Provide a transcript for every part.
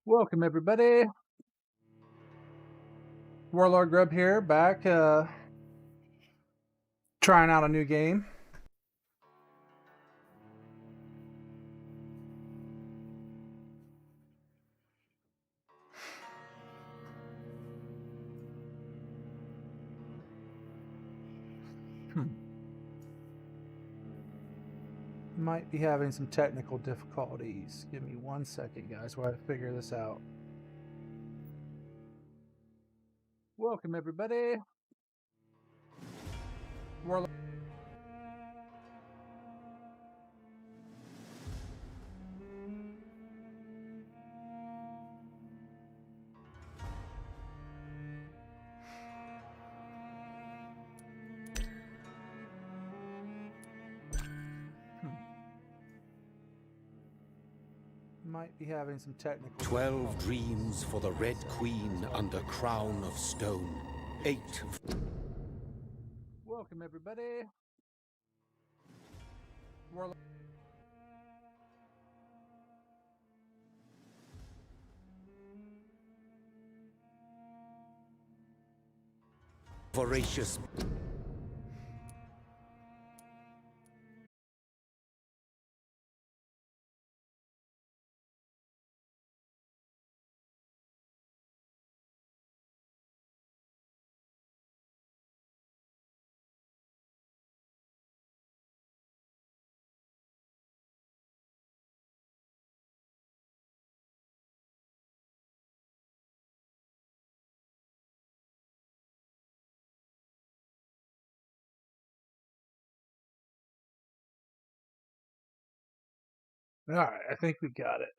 Welcome everybody. WarlordGrub here, back trying out a new game. Might be having some technical difficulties. Give me 1 second, guys, while I figure this out. Welcome everybody. Warlord. Might be having some technical 12 dreams for the Red Queen under crown of stone. 8. Welcome everybody. Warlord. Voracious. Alright, I think we got it.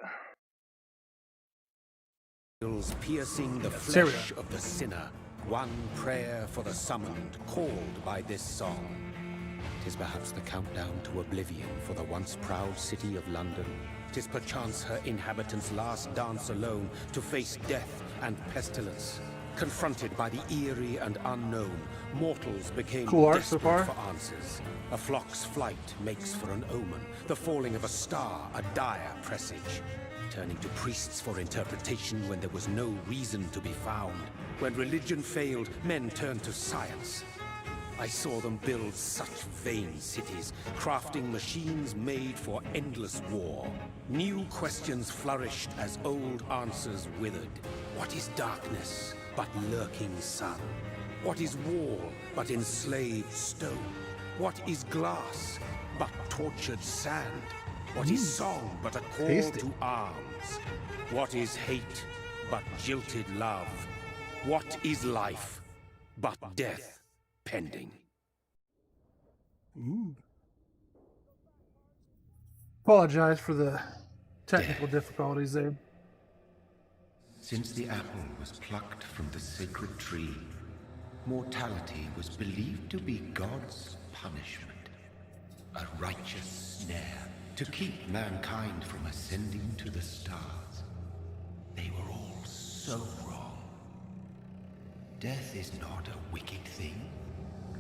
Piercing the flesh of the sinner. One prayer for the summoned, called by this song. 'Tis perhaps the countdown to oblivion for the once proud city of London. 'Tis perchance her inhabitants' last dance alone to face death and pestilence. Confronted by the eerie and unknown, mortals became cool art so desperate far. for answers. A flock's flight makes for an omen, the falling of a star a dire presage. Turning to priests for interpretation when there was no reason to be found. When religion failed, men turned to science. I saw them build such vain cities, crafting machines made for endless war. New questions flourished as old answers withered. What is darkness but lurking sun? What is wall but enslaved stone? What is glass but tortured sand? What is song but a call Tasty. to arms? What is hate but jilted love? What is life but death pending? Ooh. Apologize for the technical difficulties there. Since the apple was plucked from the sacred tree, mortality was believed to be God's punishment, a righteous snare to keep mankind from ascending to the stars. They were all so wrong. Death is not a wicked thing,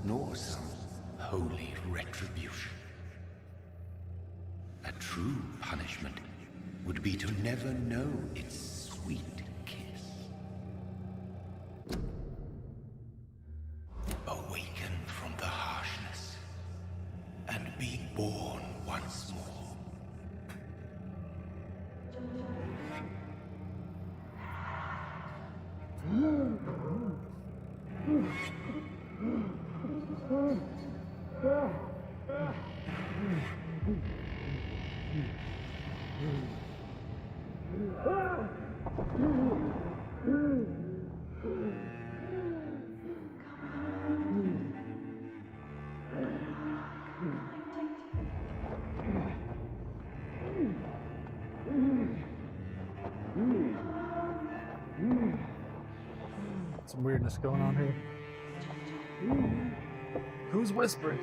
nor some holy retribution. A true punishment would be to never know its sweet kiss. Awaken from the harshness and be born once more. Some weirdness going on here. Who's whispering?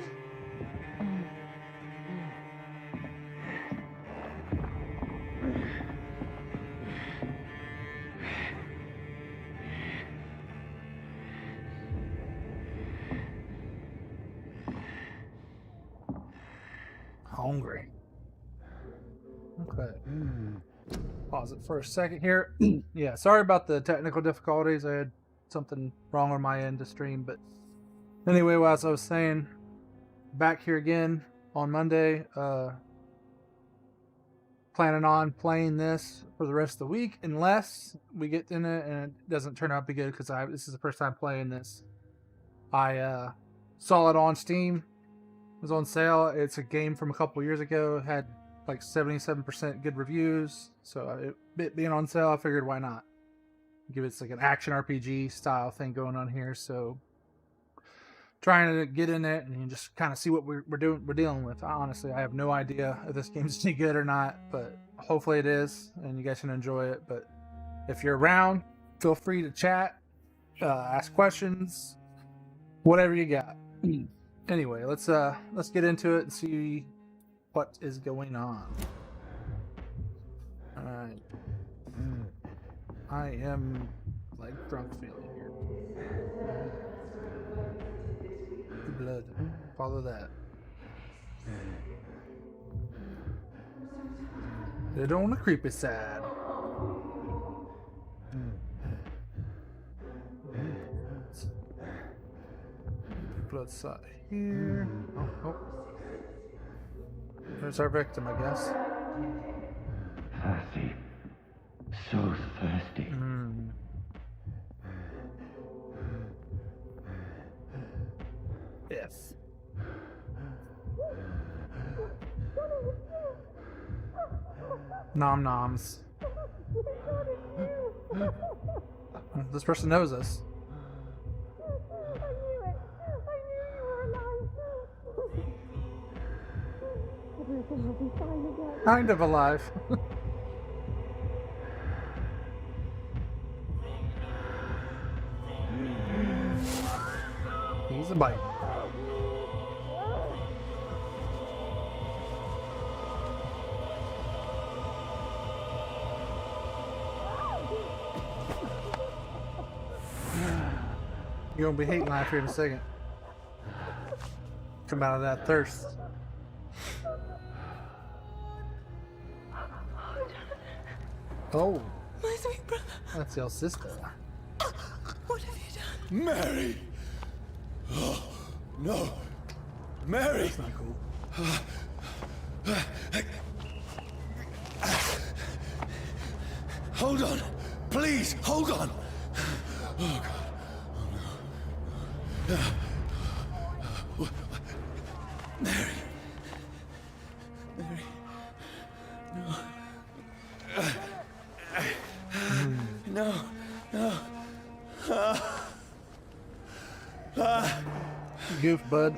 Hungry. Okay. Pause it for a second here. Yeah, sorry about the technical difficulties. I had something wrong on my end to stream, but anyway, as I was saying, back here again on Monday. Planning on playing this for the rest of the week, unless we get in it and it doesn't turn out to be good, because this is the first time playing this. I saw it on Steam. It was on sale. It's a game from a couple years ago. It had like 77% good reviews. So it being on sale, I figured why not give it like an action RPG style thing going on here. So trying to get in it and just kind of see what we're dealing with. Honestly, I have no idea if this game's any good or not, but hopefully it is, and you guys can enjoy it. But if you're around, feel free to chat, ask questions, whatever you got. Anyway, let's get into it and see what is going on. All right, I am like drunk feeling here. Blood. Follow that. They don't want to creepy side. Blood side here. Oh. There's our victim, I guess. Thirsty. So thirsty. Yes. Nom noms. This person knows us. Kind of alive. He's a bite. You're gonna be hating life here in a second. Come out of that thirst. Oh. My sweet brother. That's your sister. What have you done? Mary! Oh, no. Mary! That's not cool. Hold on. Please, hold on. Oh, God. Oh, no. Mary. Mary. No. No. Goof, bud.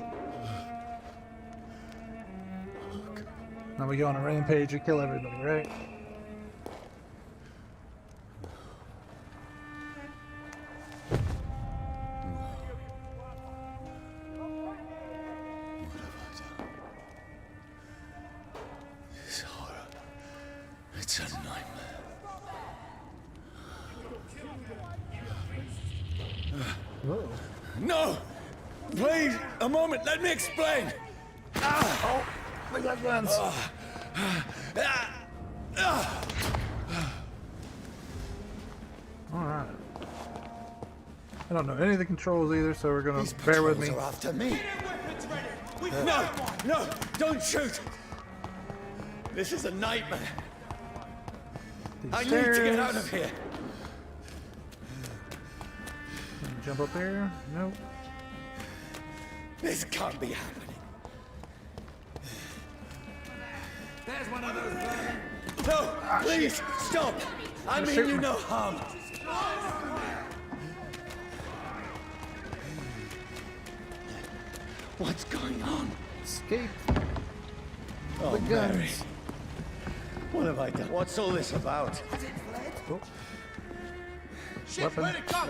Now we go on a rampage and kill everybody, right? This horror. It's a nightmare. Whoa. No! Please, a moment, let me explain! Oh, they got guns. Alright. I don't know any of the controls either, so we're gonna bear with me. Are after me. No! No! Don't shoot! This is a nightmare. I need to get out of here. Jump up there? Nope. This can't be happening. There's one of those vermin. No! Please, stop! I mean you no harm. What's going on? Escape. Oh, The guns. Mary. What have I done? What's all this about? Oh. Shit, Weapon. where'd it go?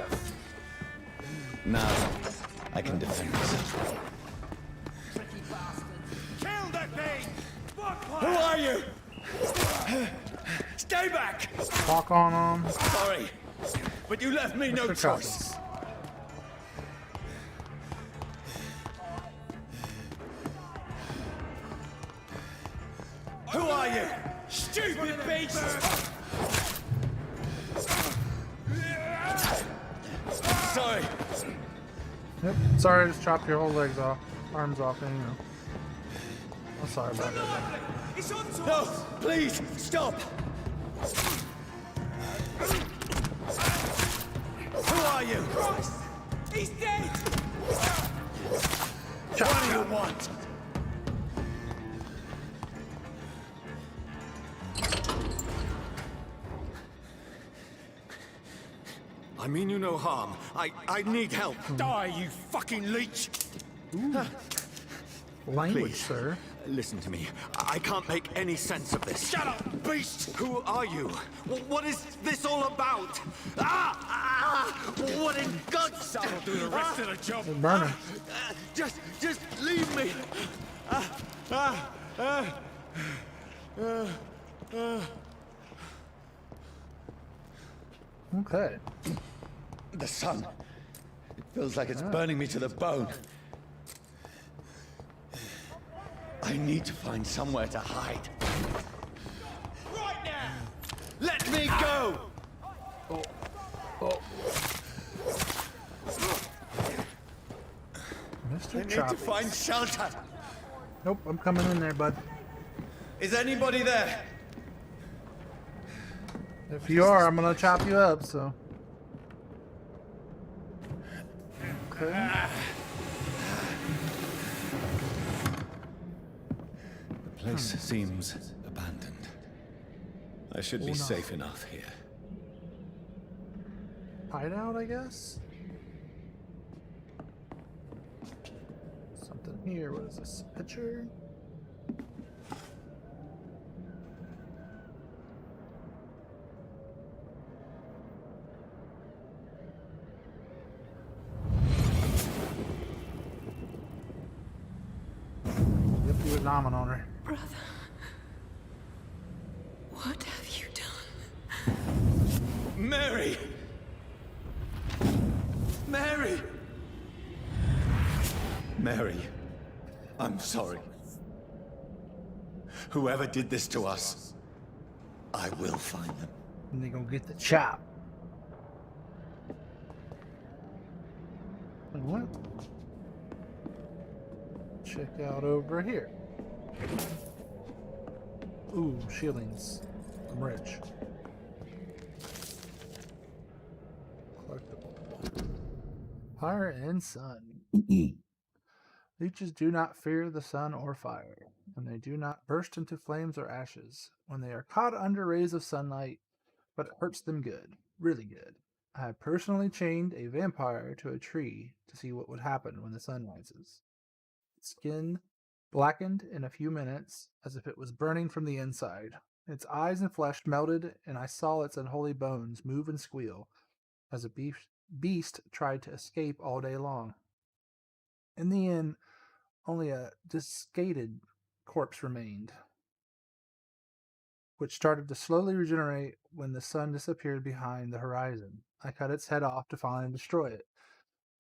Now, I can defend myself. Tricky bastards. Kill that thing! Fuck Who are you? Stay back! Walk on them. Sorry, but you left me no Mr. choice. Who are you? Stupid beast! sorry. Yep. Sorry, I just chopped your whole legs off, arms off, and you know. I'm sorry about that. It's on to No, us! please, stop. Who are you? Christ! He's dead! What do you want? I mean you no harm. I need help. Die, you fucking leech! Language, Please. sir. Listen to me. I can't make any sense of this. Shut up, beast! Who are you? What is this all about? What in God's name? That'll do the rest of the job. Burner. Just leave me. Okay. The sun. It feels like it's burning me to the bone. I need to find somewhere to hide. Right now! Let me go! I Mr. need to Choppy. find shelter. Nope, I'm coming in there, bud. Is anybody there? If you are, I'm gonna chop you up, so. Okay. The place seems abandoned. I should be no. safe enough here. Hideout, I guess? Something here. What is this? Picture? Yep, he was nomming on her. Brother, what have you done? Mary! Mary! Mary, I'm sorry. Whoever did this to us, I will find them. And they gonna get the chop. And what? Check out over here. Ooh, shillings. I'm rich. Collectible. Fire and sun. Leeches do not fear the sun or fire, and they do not burst into flames or ashes when they are caught under rays of sunlight, but it hurts them good, really good. I have personally chained a vampire to a tree to see what would happen when the sun rises. Its skin blackened in a few minutes as if it was burning from the inside. Its eyes and flesh melted, and I saw its unholy bones move and squeal as a beast tried to escape all day long. In the end, only a discarded corpse remained, which started to slowly regenerate when the sun disappeared behind the horizon. I cut its head off to finally destroy it,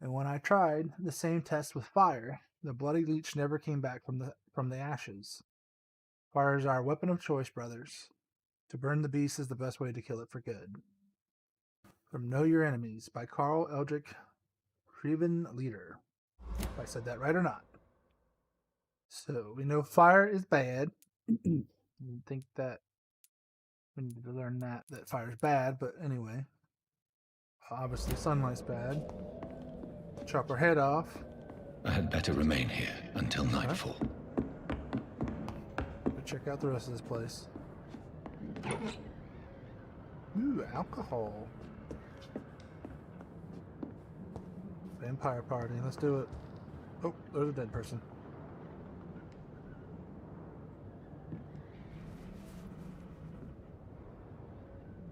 and when I tried the same test with fire, the bloody leech never came back from the ashes. Fire is our weapon of choice, brothers. To burn the beast is the best way to kill it for good. From Know Your Enemies by Carl Eldrick Creven Leader. If I said that right or not. So, we know fire is bad. I think that we need to learn that fire's bad, but anyway. Obviously, sunlight's bad. Chop her head off. I had better remain here until nightfall. Go check out the rest of this place. Ooh, alcohol. Vampire party, let's do it. Oh, there's a dead person.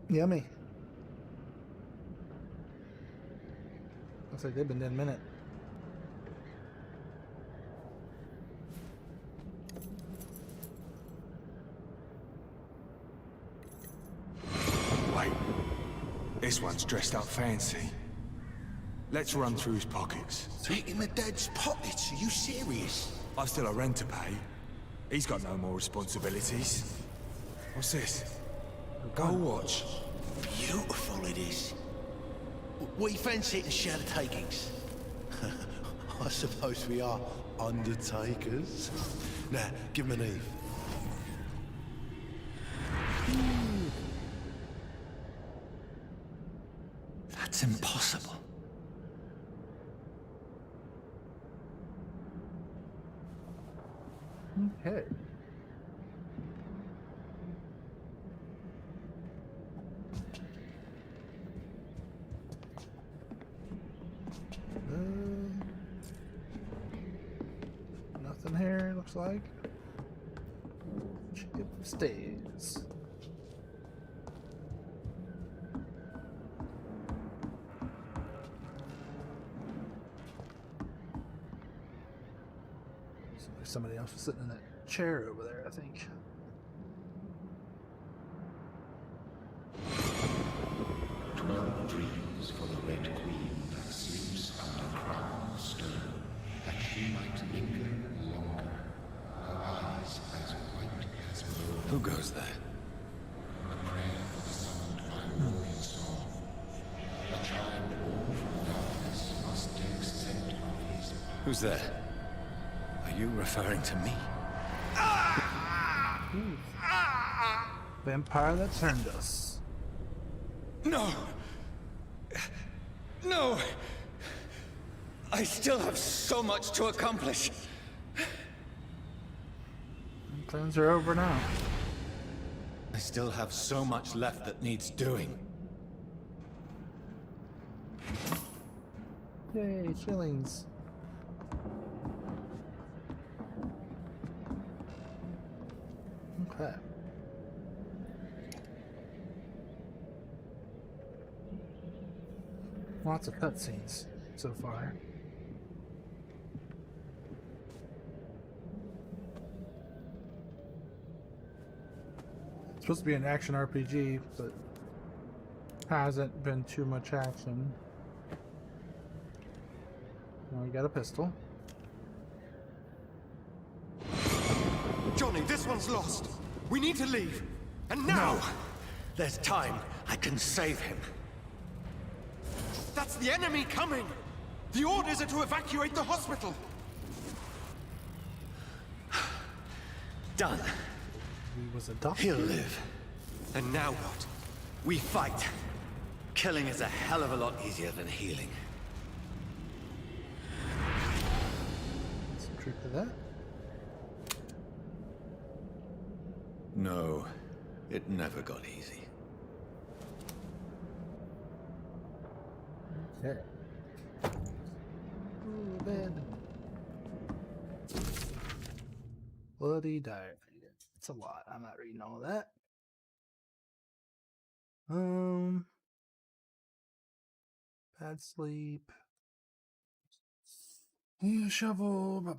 Yummy. Looks like they've been dead a minute. Wait. This one's dressed up fancy. Let's run through his pockets. Take him a dad's pockets, are you serious? I've still a rent to pay. He's got no more responsibilities. What's this? Gold watch. Beautiful it is. We fancy it and share the takings. I suppose we are undertakers. Now, give him an Eve. That's impossible. Okay. Nothing here, looks like. Ship stays. Somebody else was sitting in that chair over there, I think. 12 dreams for the Red Queen that sleeps under crown stone, that she might linger longer, her eyes as white as snow. Who goes there? A prayer for the summoned by warrior song. A child born from darkness must take scent of his power. Who's there? Are you referring to me? Vampire that turned us. No! No! I still have so much to accomplish. Plans are over now. I still have so much left that needs doing. Yay, feelings. Okay. Lots of cutscenes so far. It's supposed to be an action RPG, but hasn't been too much action. Now we got a pistol. Johnny, this one's lost. We need to leave. And now! No. There's time. I can save him. That's the enemy coming! The orders are to evacuate the hospital! Done. He was a doctor. He'll live. And now what? We fight. Killing is a hell of a lot easier than healing. Some truth to that. No, it never got easy. Okay. Ooh, bed. Bloody diary. It's a lot. I'm not reading all of that. Bad sleep. Yeah, shovel. There's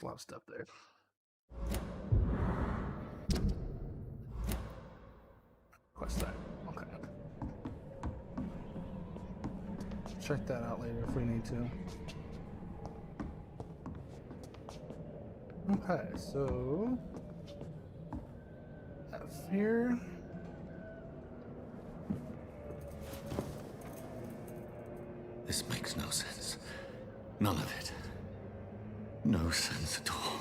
a lot of stuff there. Quest that. Okay. Check that out later if we need to. Okay, so F here. This makes no sense. None of it. No sense at all.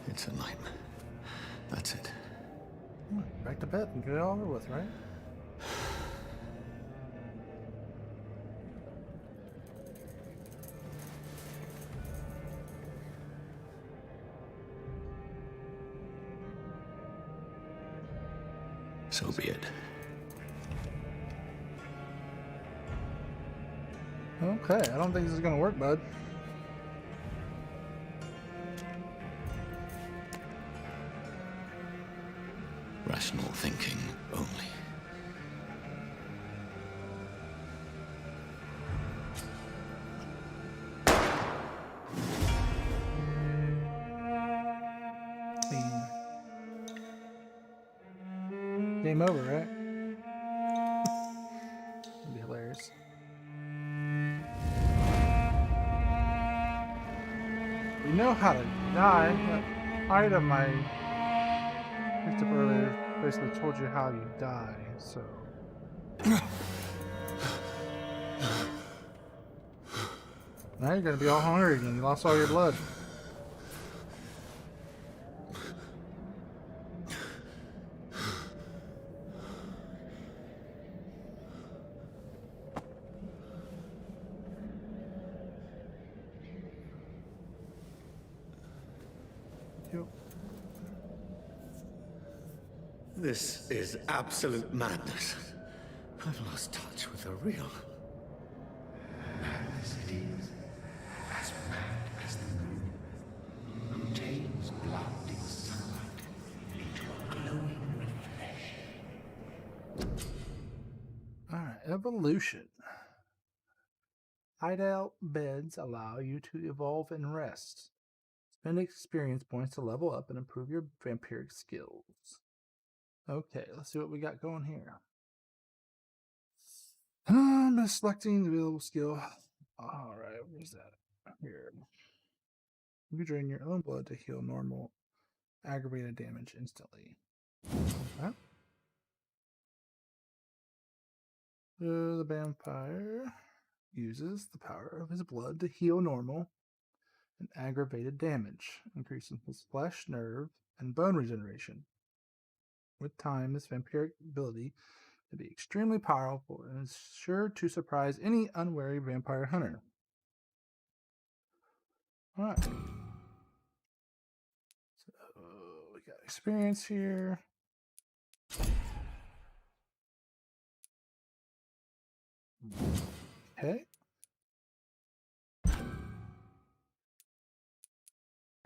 It's a nightmare. That's it. Back to bed and get it all over with, right? So be it. Okay, I don't think this is gonna work, bud. Rational thinking only. Game over, right? That'd be hilarious. We know how to die. That item I looked up earlier. Basically told you how you die, so. Now you're gonna be all hungry again. You lost all your blood. This is absolute madness. I've lost touch with the real. Madness it is, as mad as the moon, who tames blinding sunlight into a glowing reflection. Alright, evolution. Hideout beds allow you to evolve and rest. Spend experience points to level up and improve your vampiric skills. Okay, let's see what we got going here. By selecting the available skill. Alright, where's that? Here. You drain your own blood to heal normal aggravated damage instantly. Okay. The vampire uses the power of his blood to heal normal and aggravated damage, increasing his flesh, nerve, and bone regeneration. With time, this vampiric ability to be extremely powerful and is sure to surprise any unwary vampire hunter. Alright. So we got experience here. Okay.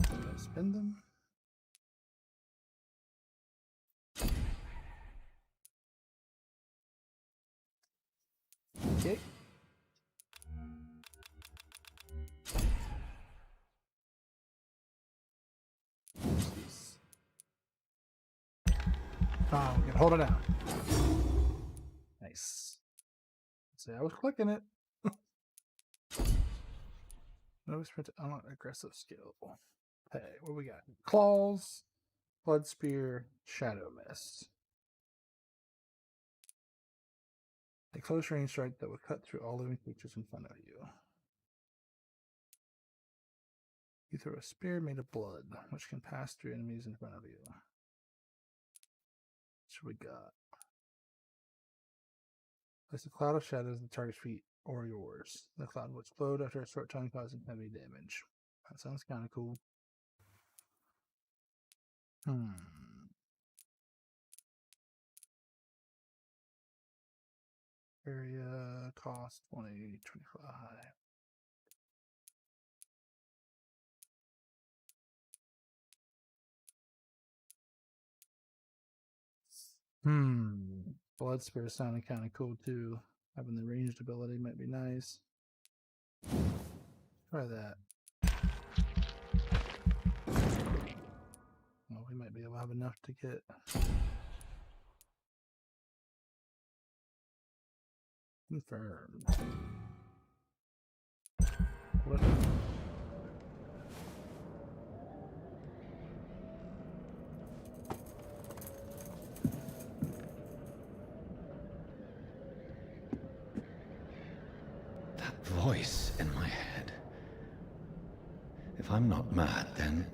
Gotta spend them. Okay. Oh, we can hold it down. Nice. See, I was clicking it. No sprint to unlock aggressive skill. Hey, what we got? Claws, blood spear, shadow mist. A close range strike that will cut through all living creatures in front of you. You throw a spear made of blood, which can pass through enemies in front of you. What we got? Place a cloud of shadows at the target's feet or yours. The cloud will explode after a short time, causing heavy damage. That sounds kind of cool. Area cost 20, 25. Blood spear sounded kind of cool too. Having the ranged ability might be nice. Try that. Well, we might be able to have enough to get. Confirmed. What? That voice in my head. If I'm not mad, then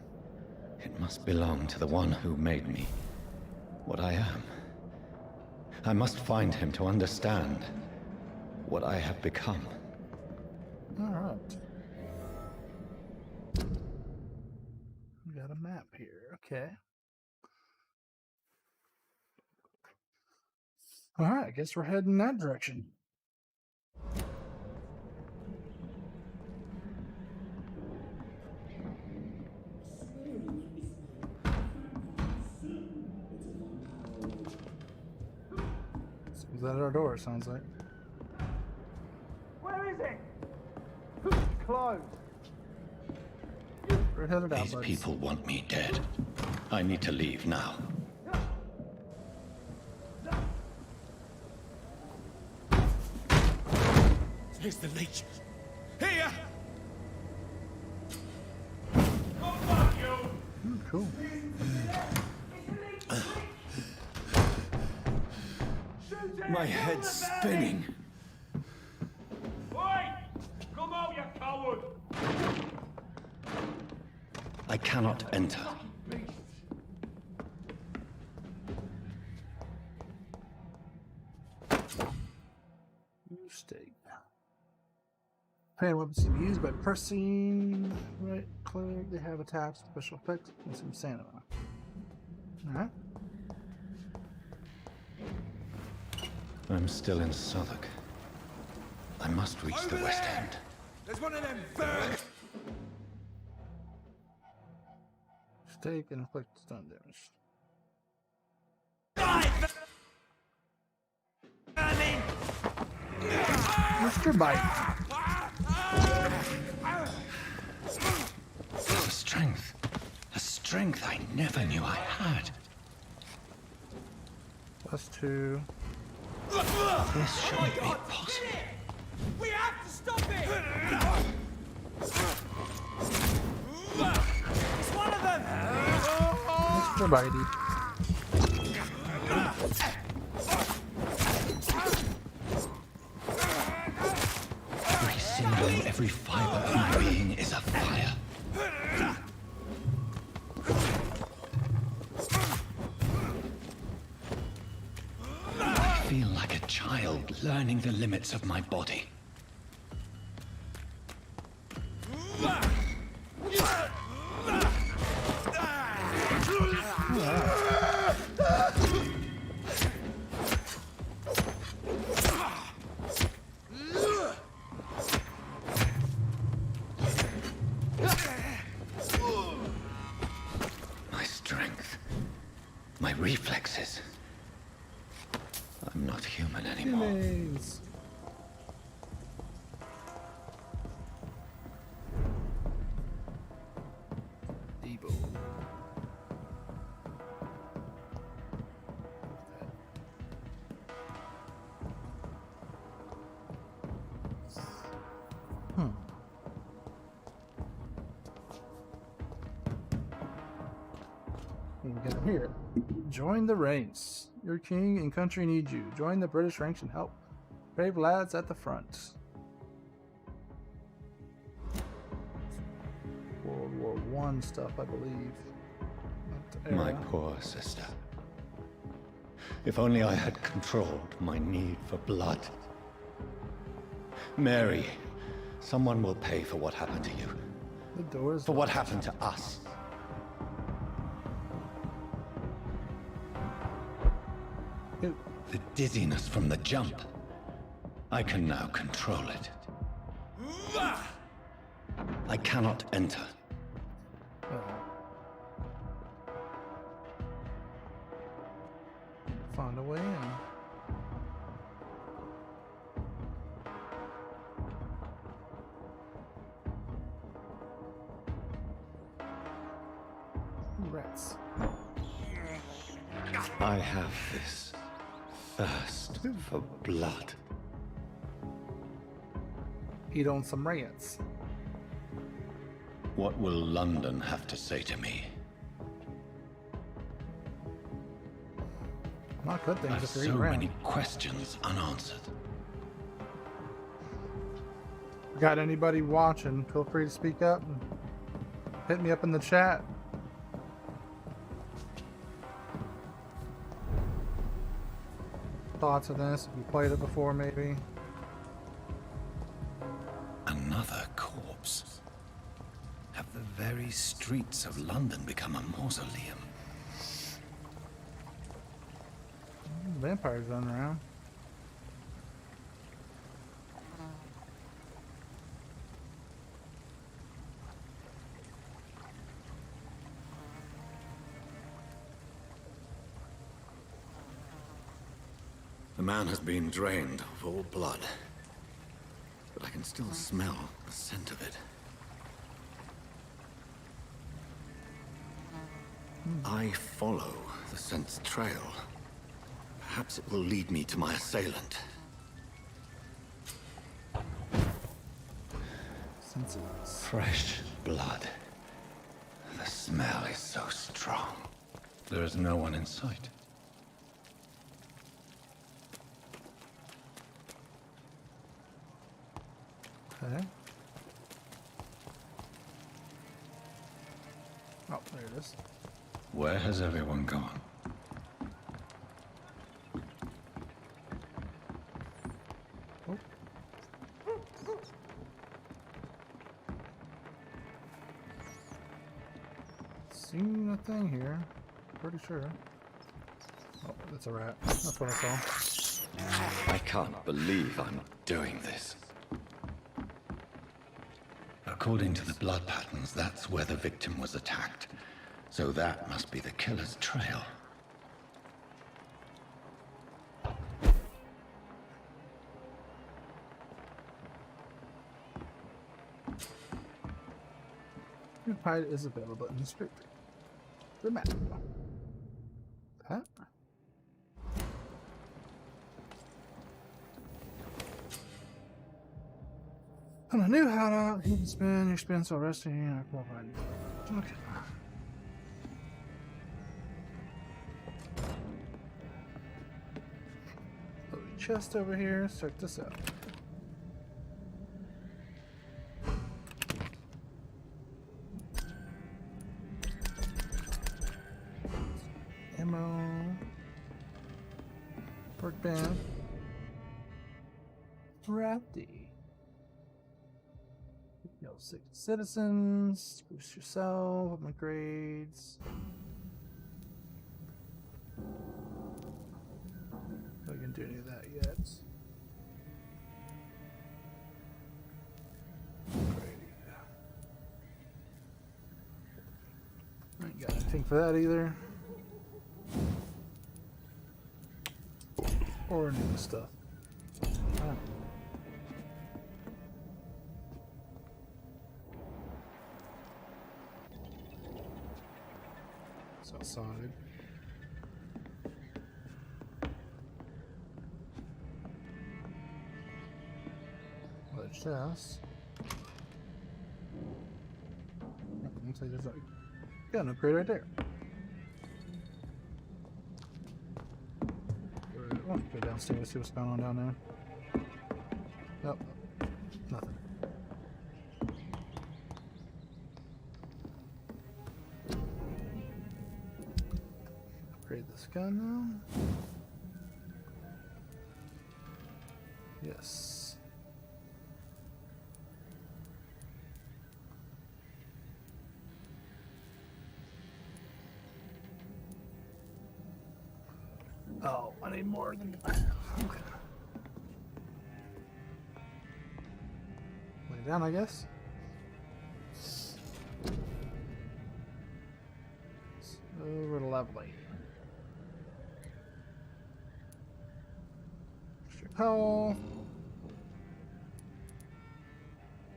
it must belong to the one who made me what I am. I must find him to understand what I have become. Alright. We got a map here, okay. Alright, I guess we're heading in that direction. Is that our door, sounds like. Where is it? Closed. We're headed out, These buds. people want me dead. I need to leave now. Here's the leech. Here! Cool. My head's spinning. Oi! Come out, you coward! I cannot enter. Stake. Pan weapons to be used by pressing right click. They have attacks, special effects, and some stamina. Alright. I'm still in Southwark. I must reach the West End. There's one of them birds! Stake and inflict stun damage. Mr. Bite. A strength I never knew I had. +2. This shouldn't be possible. We have to stop it! It's one of them! Mr. Bitey. Every sinew, every fiber of my being is afire. I feel like a child learning the limits of my body. My strength, my reflexes. I'm not human anymore. Nice. Debo. We get him here. Join the ranks. Your king and country need you. Join the British ranks and help. Brave lads at the front. World War I stuff, I believe. Not the My era. poor sister. If only I had controlled my need for blood. Mary, someone will pay for what happened to you. The doors. For what happened to us. Ew. The dizziness from the jump. I can now control it. I cannot enter. Find a way in. Rats. I have this thirst for blood. Eat on some rats. What will London have to say to me? Not good things I've if you're so eating rats. many questions unanswered. Got anybody watching? Feel free to speak up and hit me up in the chat. Thoughts on this? If you played it before, maybe. Another corpse. Have the very streets of London become a mausoleum? Vampires running around. The man has been drained of all blood, but I can still smell the scent of it. I follow the scent's trail. Perhaps it will lead me to my assailant. Fresh blood. The smell is so strong. There is no one in sight. Okay. Oh, there it is. Where has everyone gone? Oh. Seen a thing here. Pretty sure. Oh, that's a rat. That's what I saw. I can't believe I'm doing this. According to the blood patterns, that's where the victim was attacked. So that must be the killer's trail. Your hide is available in the script. The map. Huh? On a new hideout, you can spend your spins while resting. Okay. Loading chest over here. Let's check this out. Ammo. Workbench. Rafty. You know, 6 citizens. Boost yourself. Upgrades. Not gonna do any of that yet. I ain't got anything for that either. Or new stuff. Ah. It's outside. Another chest. Looks like there's like, got an upgrade right there. Oh, go downstairs, see what's going on down there. Nope, nothing. Upgrade this gun now. Yes. Oh, I need more than okay. Lay down, I guess. So we're to level 8. Extra health.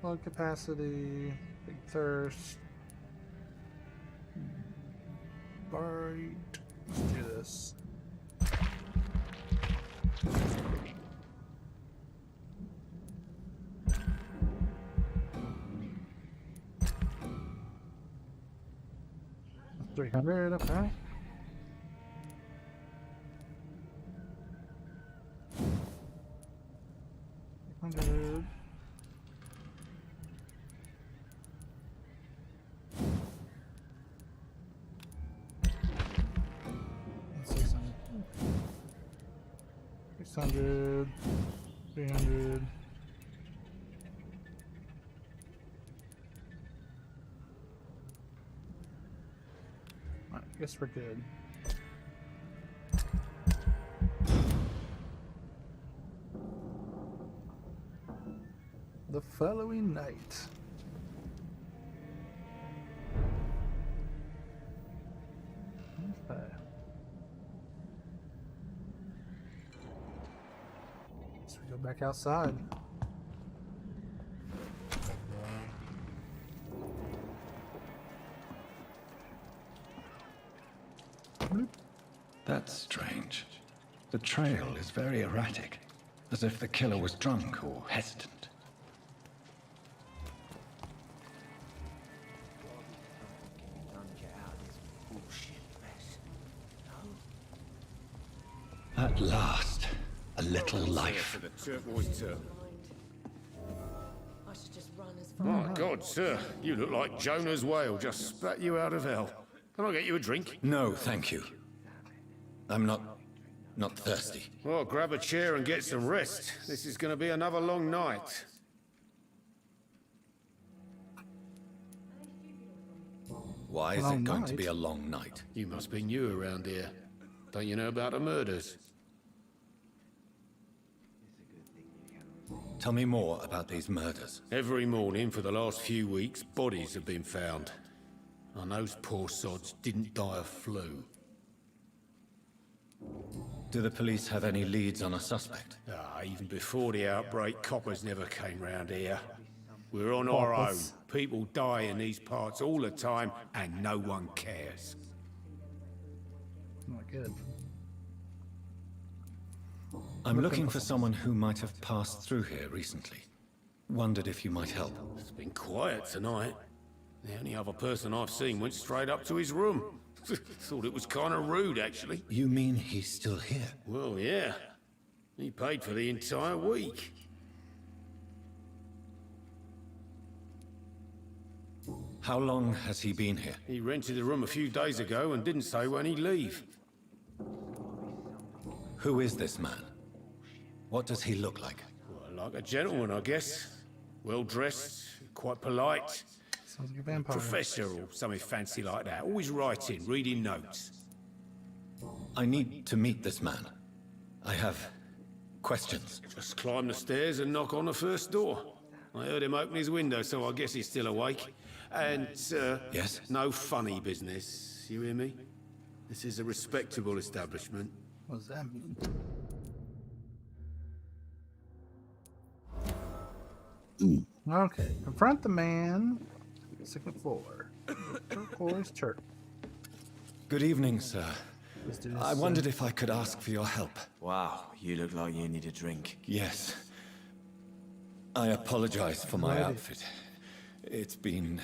Blood capacity. Big thirst. Bite. Let's do this. $300, okay. $100. $600. 300. I guess we're good. The following night. Okay. So we go back outside. That's strange. The trail is very erratic, as if the killer was drunk or hesitant. At last, a little life. For the turquoise turtle. I should My God, sir, you look like Jonah's whale just spat you out of hell. Can I get you a drink? No, thank you. I'm not thirsty. Well, grab a chair and get some rest. This is going to be another long night. Why is Long it going to night? be a long night? You must be new around here. Don't you know about the murders? Tell me more about these murders. Every morning for the last few weeks, bodies have been found. And those poor sods didn't die of flu. Do the police have any leads on a suspect? Even before the outbreak, coppers never came round here. We're on our own. Coppers. People die in these parts all the time, and no one cares. Not good. I'm looking for someone who might have passed through here recently. Wondered if you might help. It's been quiet tonight. The only other person I've seen went straight up to his room. Thought it was kind of rude, actually. You mean he's still here? Well, yeah. He paid for the entire week. How long has he been here? He rented the room a few days ago and didn't say when he'd leave. Who is this man? What does he look like? Well, like a gentleman, I guess. Well-dressed, quite polite. Sounds like a vampire. Professor or something fancy like that. Always writing, reading notes. I need to meet this man. I have questions. Just climb the stairs and knock on the first door. I heard him open his window, so I guess he's still awake. And, Yes? no funny business. You hear me? This is a respectable establishment. What does that mean? Okay, confront the man. Second floor. Turquoise church. Good evening, sir. Let's do this. I wondered if I could ask for your help. Wow, you look like you need a drink. Yes. I apologize for my Righty. outfit. It's been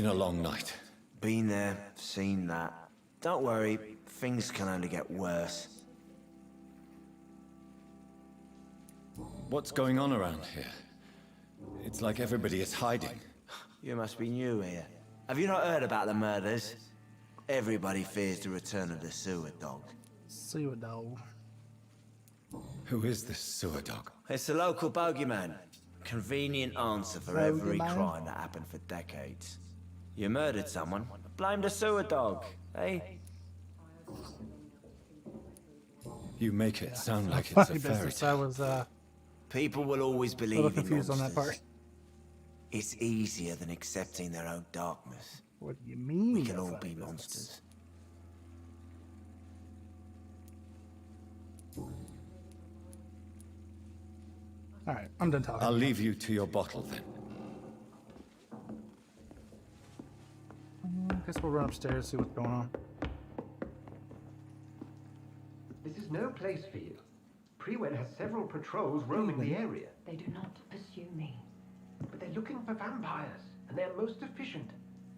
a long night. Been there, seen that. Don't worry, things can only get worse. What's going on around here? It's like everybody is hiding. You must be new here. Have you not heard about the murders? Everybody fears the return of the sewer dog. See what dog. Who is this sewer dog? It's the local bogeyman. Convenient answer for every Bogeyman? crime that happened for decades. You murdered someone, blame the sewer dog, eh? You make it sound like it's Funny a fairy business. I tale. was a People will always believe little in confused on monsters. that part. It's easier than accepting their own darkness. What do you mean? We can a all funny be business? monsters. All right, I'm done talking. I'll leave you to your bottle then. Guess we'll run upstairs and see what's going on. This is no place for you. Prewen has several patrols roaming the area, They do not pursue me. but they're looking for vampires, and they're most efficient.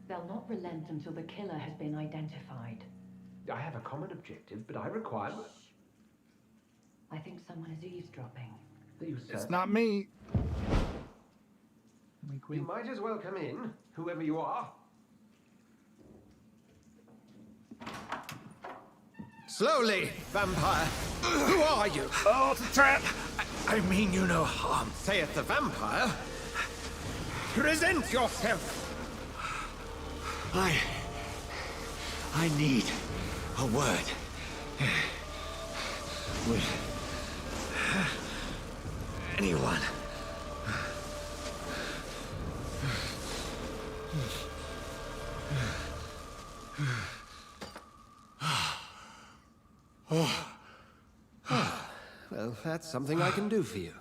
They'll not relent until the killer has been identified. I have a common objective, but I require... I think someone is eavesdropping. You, It's sir. not me. Wink, You wink. might as well come in, whoever you are. Slowly, vampire. Who are you? Oh, it's a trap! I mean you no harm, saith the vampire. Present yourself. I need a word. With anyone. Well, that's something I can do for you.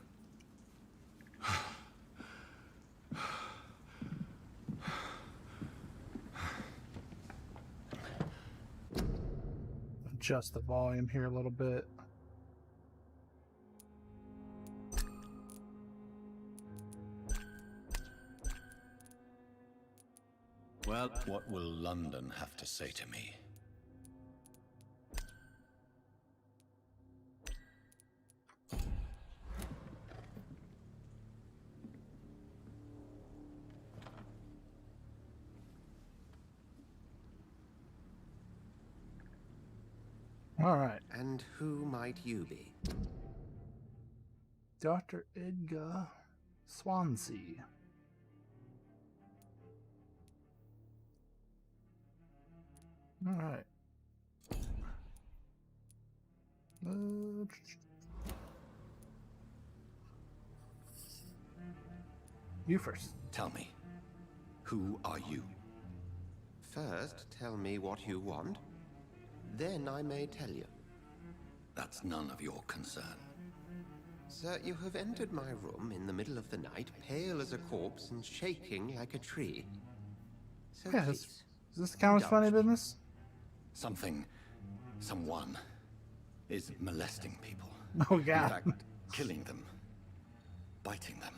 Adjust the volume here a little bit. Well, what will London have to say to me? All right. And who might you be? Dr. Edgar Swansea. All right. You first. Tell me, who are you? First, tell me what you want. Then I may tell you. That's none of your concern. Sir, you have entered my room in the middle of the night, pale as a corpse and shaking like a tree. So Yeah, please, does this count as funny business? Someone is molesting people. Oh, In God. fact, killing them, biting them.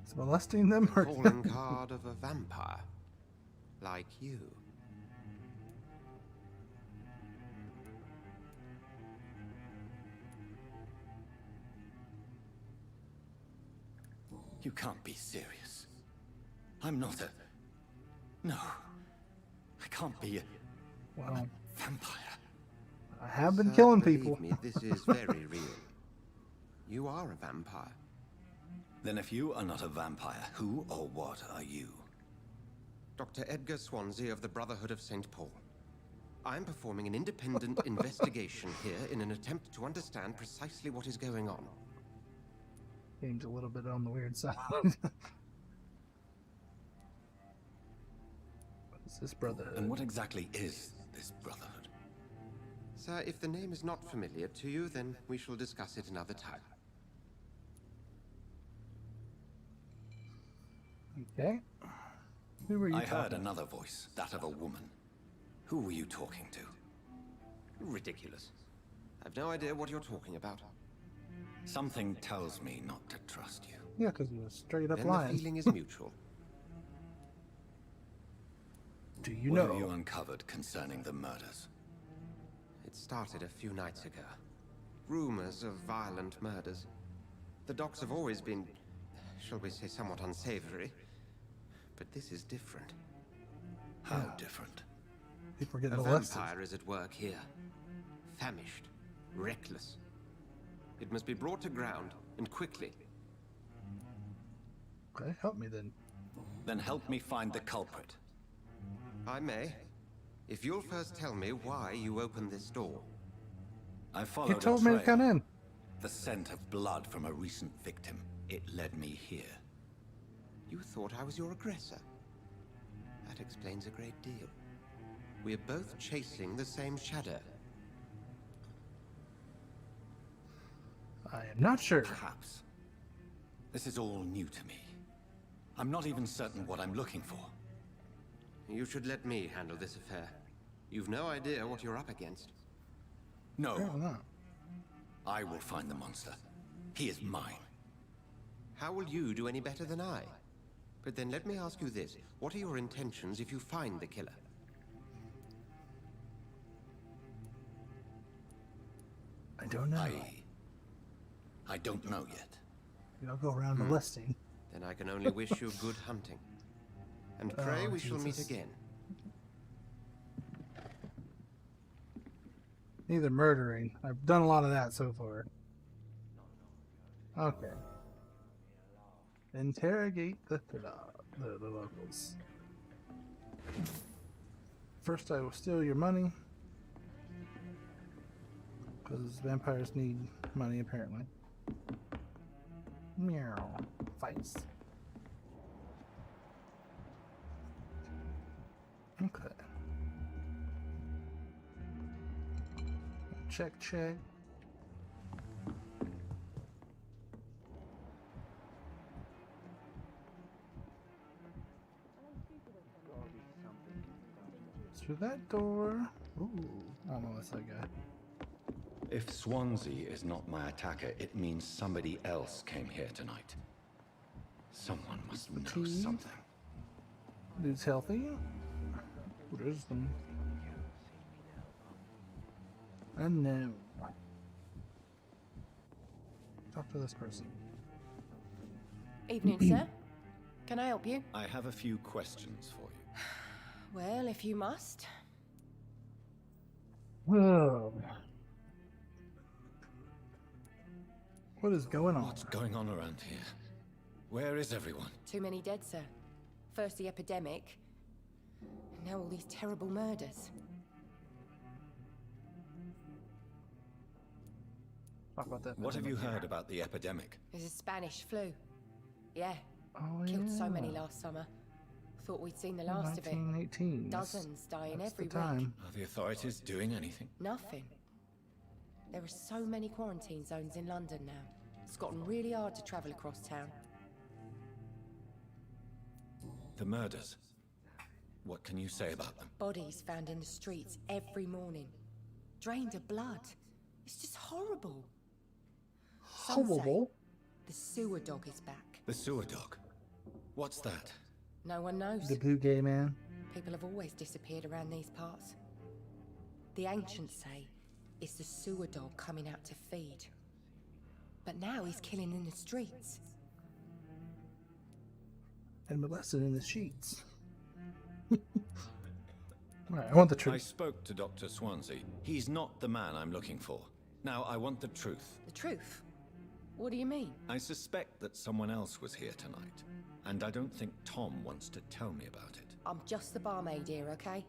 Is molesting them or calling card of a vampire, like you. You can't be serious. I'm not a... No. I can't be a Well, vampire. I have been Sir, killing believe people. me, this is very real. You are a vampire. Then if you are not a vampire, who or what are you? Dr. Edgar Swansea of the Brotherhood of St. Paul. I'm performing an independent investigation here in an attempt to understand precisely what is going on. Game's a little bit on the weird side. What is this brotherhood? And what exactly is this brotherhood? Sir, if the name is not familiar to you, then we shall discuss it another time. Okay. Who were you I talking heard to? another voice, that of a woman. Who were you talking to? Ridiculous. I've no idea what you're talking about. Something tells me not to trust you. Yeah, because he was straight up Then the lying. feeling is mutual. Do you What know? have you uncovered concerning the murders? It started a few nights ago. Rumors of violent murders. The docks have always been, shall we say, somewhat unsavory. But this is different. How different? People are getting A molested. vampire is at work here. Famished. Reckless. It must be brought to ground, and quickly. Okay, help me then. Then help me find the culprit. I may. If you'll first tell me why you opened this door. I followed You told a me to trail. come in. The scent of blood from a recent victim. It led me here. You thought I was your aggressor. That explains a great deal. We're both chasing the same shadow. I am not sure. Perhaps. This is all new to me. I'm not even certain what I'm looking for. You should let me handle this affair. You've no idea what you're up against. No, Apparently not. I will find the monster. He is mine. How will you do any better than I? But then let me ask you this. What are your intentions if you find the killer? I don't know. I don't know yet. You don't go around molesting. Then I can only wish you good hunting. And pray Oh, we shall meet Jesus. again. Neither murdering. I've done a lot of that so far. Okay. Interrogate the locals. First, I will steal your money. Because vampires need money, apparently. Meow. Fights. Okay. Check, check. Through that door. Ooh, I don't know what's that guy. If Swansea is not my attacker, it means somebody else came here tonight. Someone must know Petite. something. Dude's healthy. Wisdom. Unknown. Talk to this person. Evening, sir. Can I help you? I have a few questions for you. Well, if you must. Oh. What is going on? What's going on around here? Where is everyone? Too many dead, sir. First the epidemic, and now all these terrible murders. Talk about that. What have you heard about the epidemic? There's a Spanish flu. Yeah. Oh, Killed yeah. so many last summer. Thought we'd seen the last of it. 1918. Dozens dying That's every the time. week. Are the authorities doing anything? Nothing. There are so many quarantine zones in London now. It's gotten really hard to travel across town. The murders. What can you say about them? Bodies found in the streets every morning. Drained of blood. It's just horrible. Some say Horrible. the sewer dog is back. The sewer dog. What's that? No one knows. The blue gay man. People have always disappeared around these parts. The ancients say it's the sewer dog coming out to feed. But now he's killing in the streets. And molested in the sheets. Alright, I want the I truth. spoke to Dr. Swansea. He's not the man I'm looking for. Now, I want the truth. The truth? What do you mean? I suspect that someone else was here tonight. And I don't think Tom wants to tell me about it. I'm just the barmaid here, okay?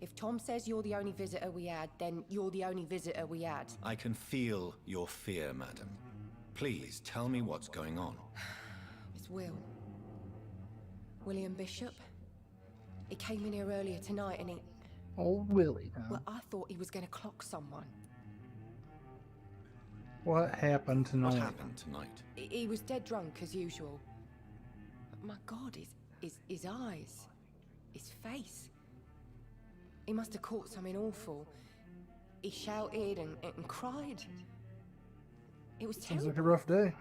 If Tom says you're the only visitor we had, then you're the only visitor we had. I can feel your fear, madam. Please, tell me what's going on. It's Will. William Bishop. He came in here earlier tonight and he... Old Willie, huh? Well, I thought he was going to clock someone. What happened tonight? What happened tonight? He was dead drunk, as usual. But my God, his eyes. His face. He must have caught something awful. He shouted and cried. It was Sounds terrible. like a rough day.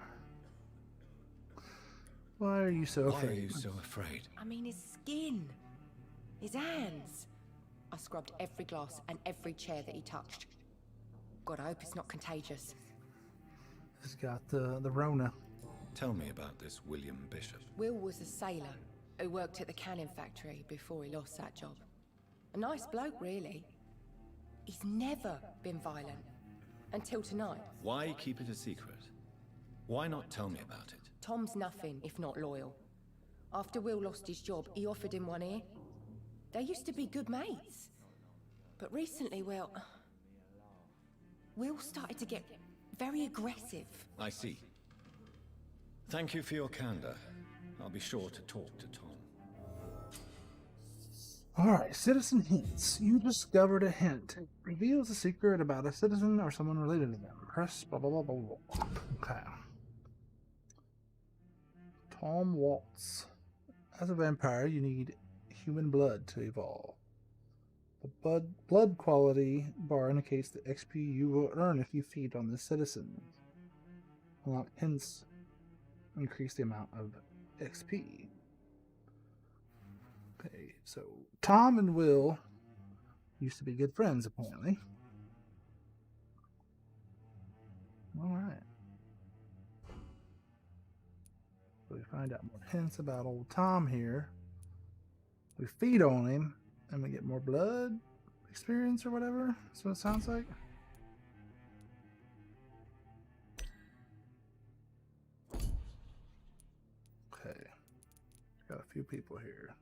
Why are you so Why afraid? are you so afraid? I mean, his skin. His hands. I scrubbed every glass and every chair that he touched. God, I hope it's not contagious. He's got the Rona. Tell me about this William Bishop. Will was a sailor who worked at the cannon factory before he lost that job. A nice bloke, really. He's never been violent. Until tonight. Why keep it a secret? Why not tell me about it? Tom's nothing if not loyal. After Will lost his job, he offered him one ear. They used to be good mates. But recently, well... Will started to get very aggressive. I see. Thank you for your candor. I'll be sure to talk to Tom. Alright, citizen hints. You discovered a hint. It reveals a secret about a citizen or someone related to them. Press blah blah blah blah blah. Okay. Tom Waltz. As a vampire, you need human blood to evolve. The blood quality bar indicates the XP you will earn if you feed on this citizen. Unlock hints increase the amount of XP. Okay, so Tom and Will used to be good friends, apparently. Alright. So we find out more hints about old Tom here. We feed on him, and we get more blood experience or whatever. That's what it sounds like. Okay. Got a few people here.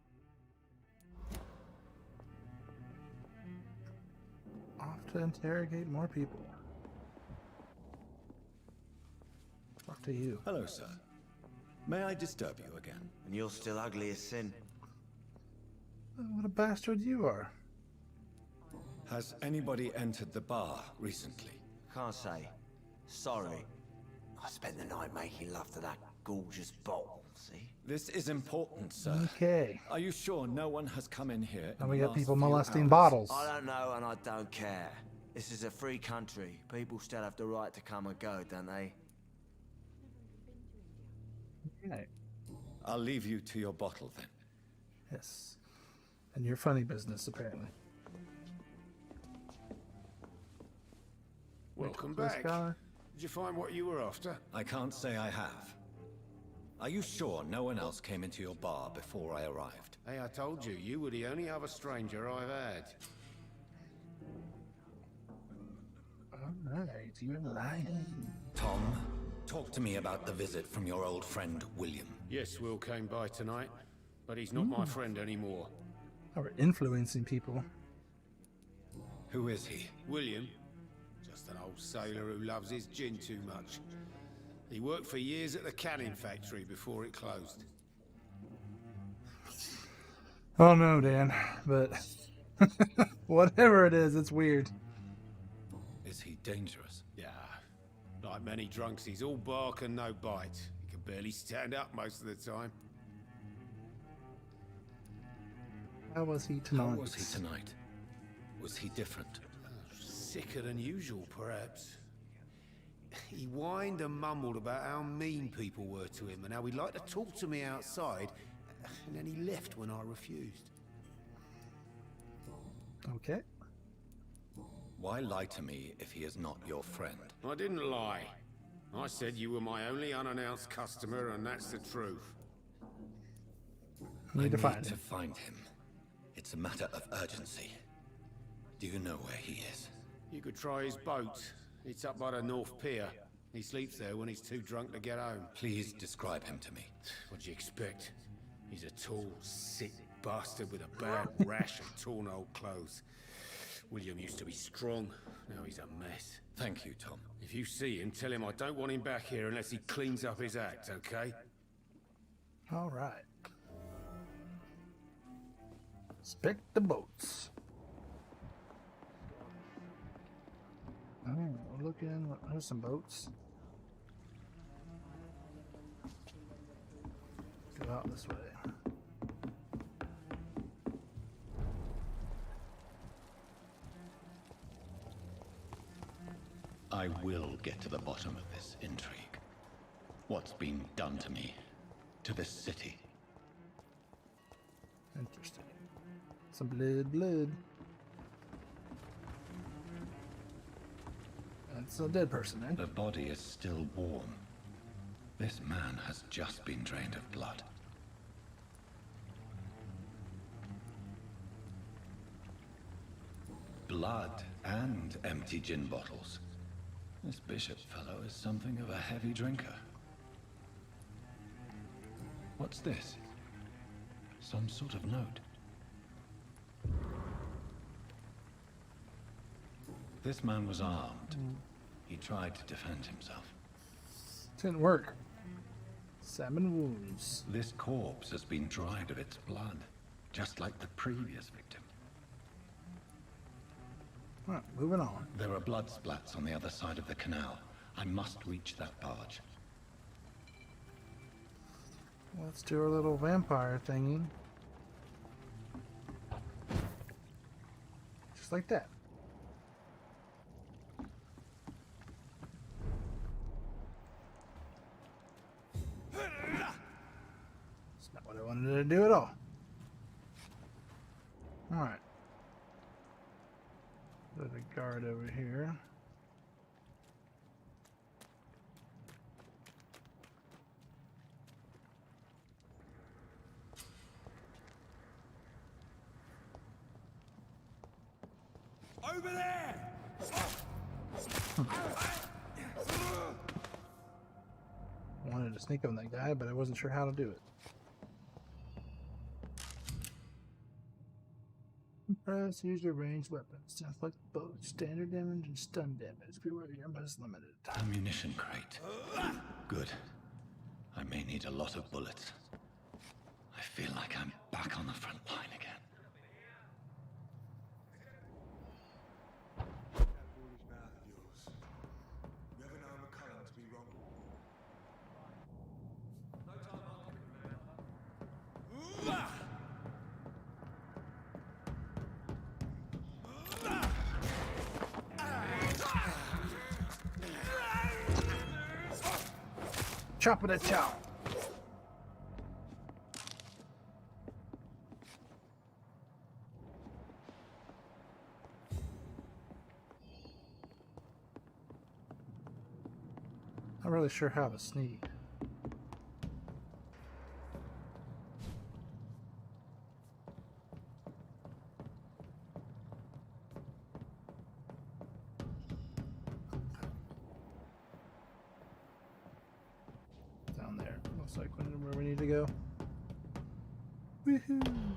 Off to interrogate more people. Talk to you. Hello, sir. May I disturb you again? And you're still ugly as sin. What a bastard you are. Has anybody entered the bar recently? Can't say. Sorry. I spent the night making love to that gorgeous bottle, see? This is important, sir. Okay. Are you sure no one has come in here? Now in we the got last people few molesting hours? bottles. I don't know and I don't care. This is a free country. People still have the right to come and go, don't they? Okay. I'll leave you to your bottle then. Yes. And your funny business, apparently. Welcome This back. guy. Did you find what you were after? I can't say I have. Are you sure no one else came into your bar before I arrived? Hey, I told you, you were the only other stranger I've had. Alright, you're lying. Tom, Talk to me about the visit from your old friend, William. Yes, Will came by tonight, but he's not my friend anymore. How we're influencing people. Who is he? William? Just an old sailor who loves his gin too much. He worked for years at the canning factory before it closed. Oh no, Dan, but whatever it is, it's weird. Is he dangerous? Yeah. Like many drunks, he's all bark and no bite. He can barely stand up most of the time. How was he tonight? How was he tonight? Was he different? Sicker than usual, perhaps. He whined and mumbled about how mean people were to him and how he'd like to talk to me outside, and then he left when I refused. Okay. Why lie to me if he is not your friend? I didn't lie. I said you were my only unannounced customer, and that's the truth. I need to find him. It's a matter of urgency. Do you know where he is? You could try his boat. It's up by the North Pier. He sleeps there when he's too drunk to get home. Please describe him to me. What'd you expect? He's a tall, sick bastard with a bad rash and torn old clothes. William used to be strong. Now he's a mess. Thank you, Tom. If you see him, tell him I don't want him back here unless he cleans up his act, okay? All right. Inspect the boats. Oh, we're looking. There's some boats. Go out this way. I will get to the bottom of this intrigue. What's been done to me, to this city. Interesting. Some blood. That's a dead person, eh? The body is still warm. This man has just been drained of blood. Blood and empty gin bottles. This bishop fellow is something of a heavy drinker. What's this? Some sort of note. This man was armed. He tried to defend himself. Didn't work. 7 wounds. This corpse has been dried of its blood, just like the previous victim. Alright, moving on. There are blood splats on the other side of the canal. I must reach that barge. Let's do our little vampire thingy. Just like that. It's not what I wanted to do at all. Alright. There's a guard over here. Over there! Wanted to sneak on that guy, but I wasn't sure how to do it. Press, use your ranged weapons. Sounds like both standard damage and stun damage. Beware, your ammo is limited. Ammunition crate. Good. I may need a lot of bullets. I feel like I'm back on the front line again. Chop it a chop. Not really sure how to sneak. Looks like where we need to go. Woohoo!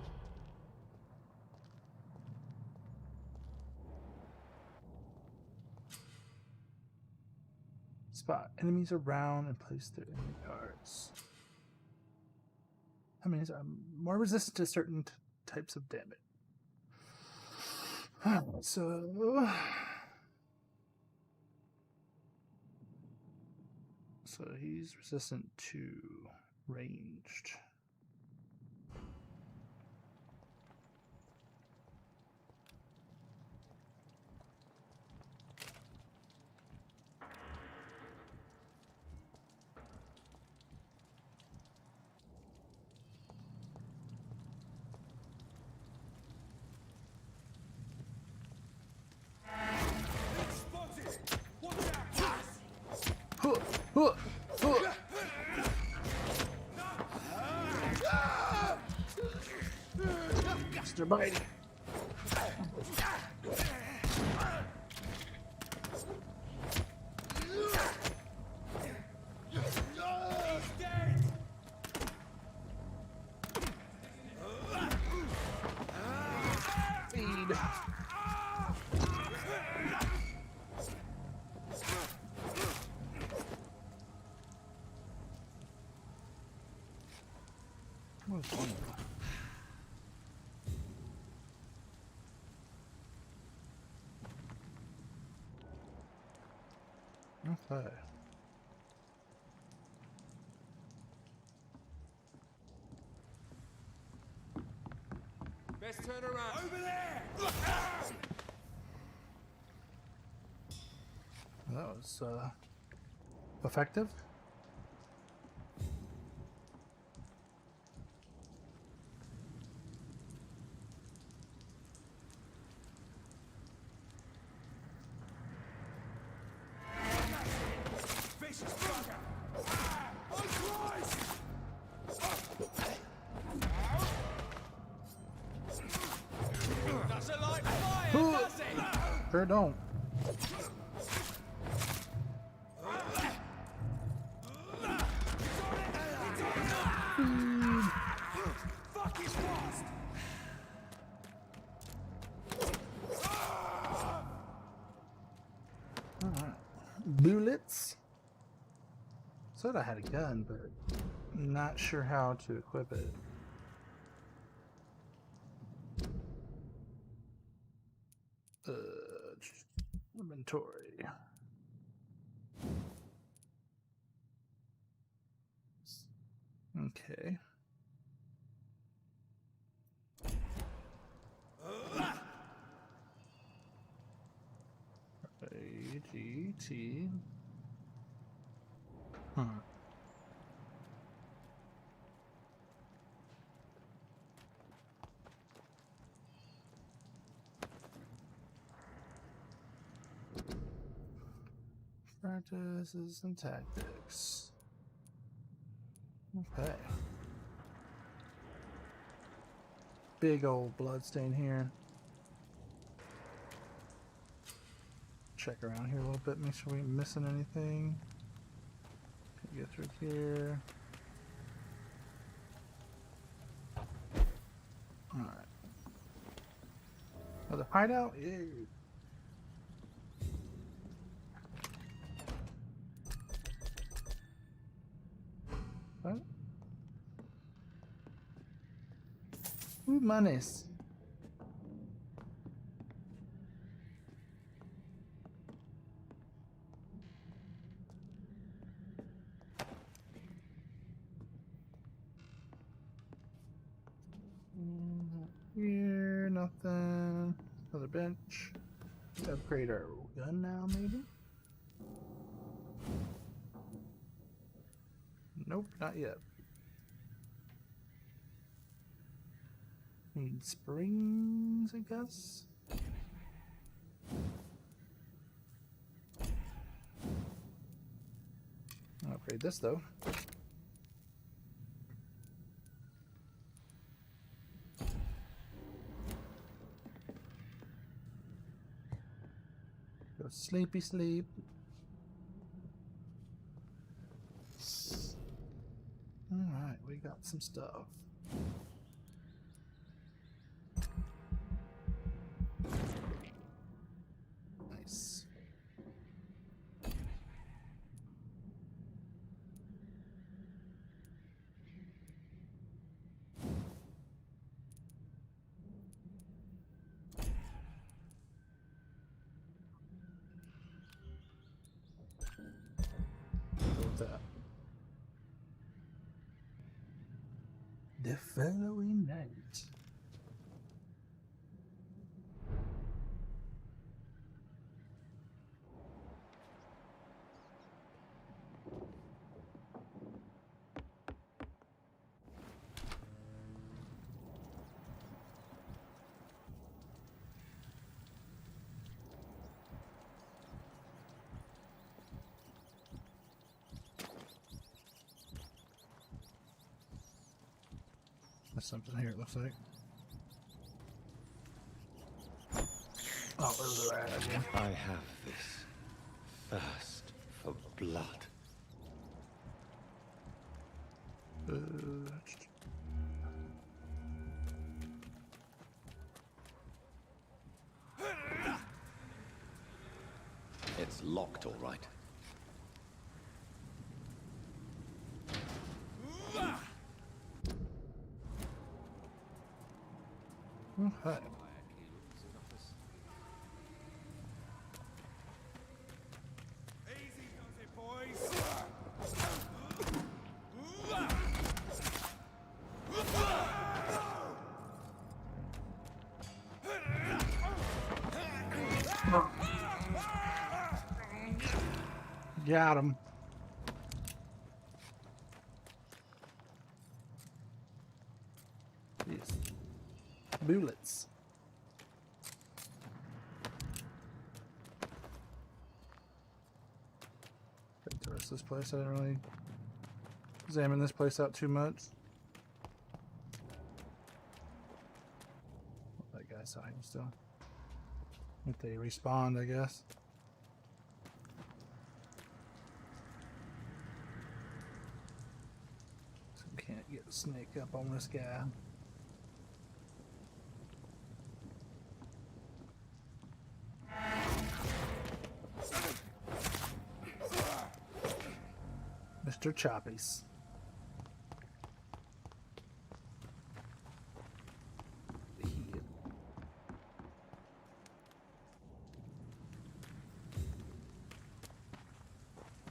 Spot enemies around and place their enemy cards. I mean, more resistant to certain types of damage. So he's resistant to ranged. Mr. Bitey. Feed. What's going on? Okay. Best turn around. Over there! That was effective. Sure don't. Alright. Bullets. Said I had a gun, but not sure how to equip it. Inventory. Okay. AGT. Huh. Practices and tactics. Okay. Big old bloodstain here. Check around here a little bit, make sure we ain't missing anything. Get through here. Alright. Another hideout? Ew. What? Ooh, manes. Here, nothing. Another bench. Upgrade our gun now, maybe? Nope, not yet. Need springs, I guess. I'll upgrade this though. Go sleepy sleep. some stuff. Nice. Go with that. The following night. There's something here, it looks like. Oh, there's a rat again. I have this thirst for blood. It's locked, all right. Okay. Easy does it, boys. Got him. Yes. Bullets. Take the rest of this place. I didn't really examine this place out too much. That guy's hiding still. If they respawned, I guess. So we can't get the snake up on this guy. Mr. Choppies.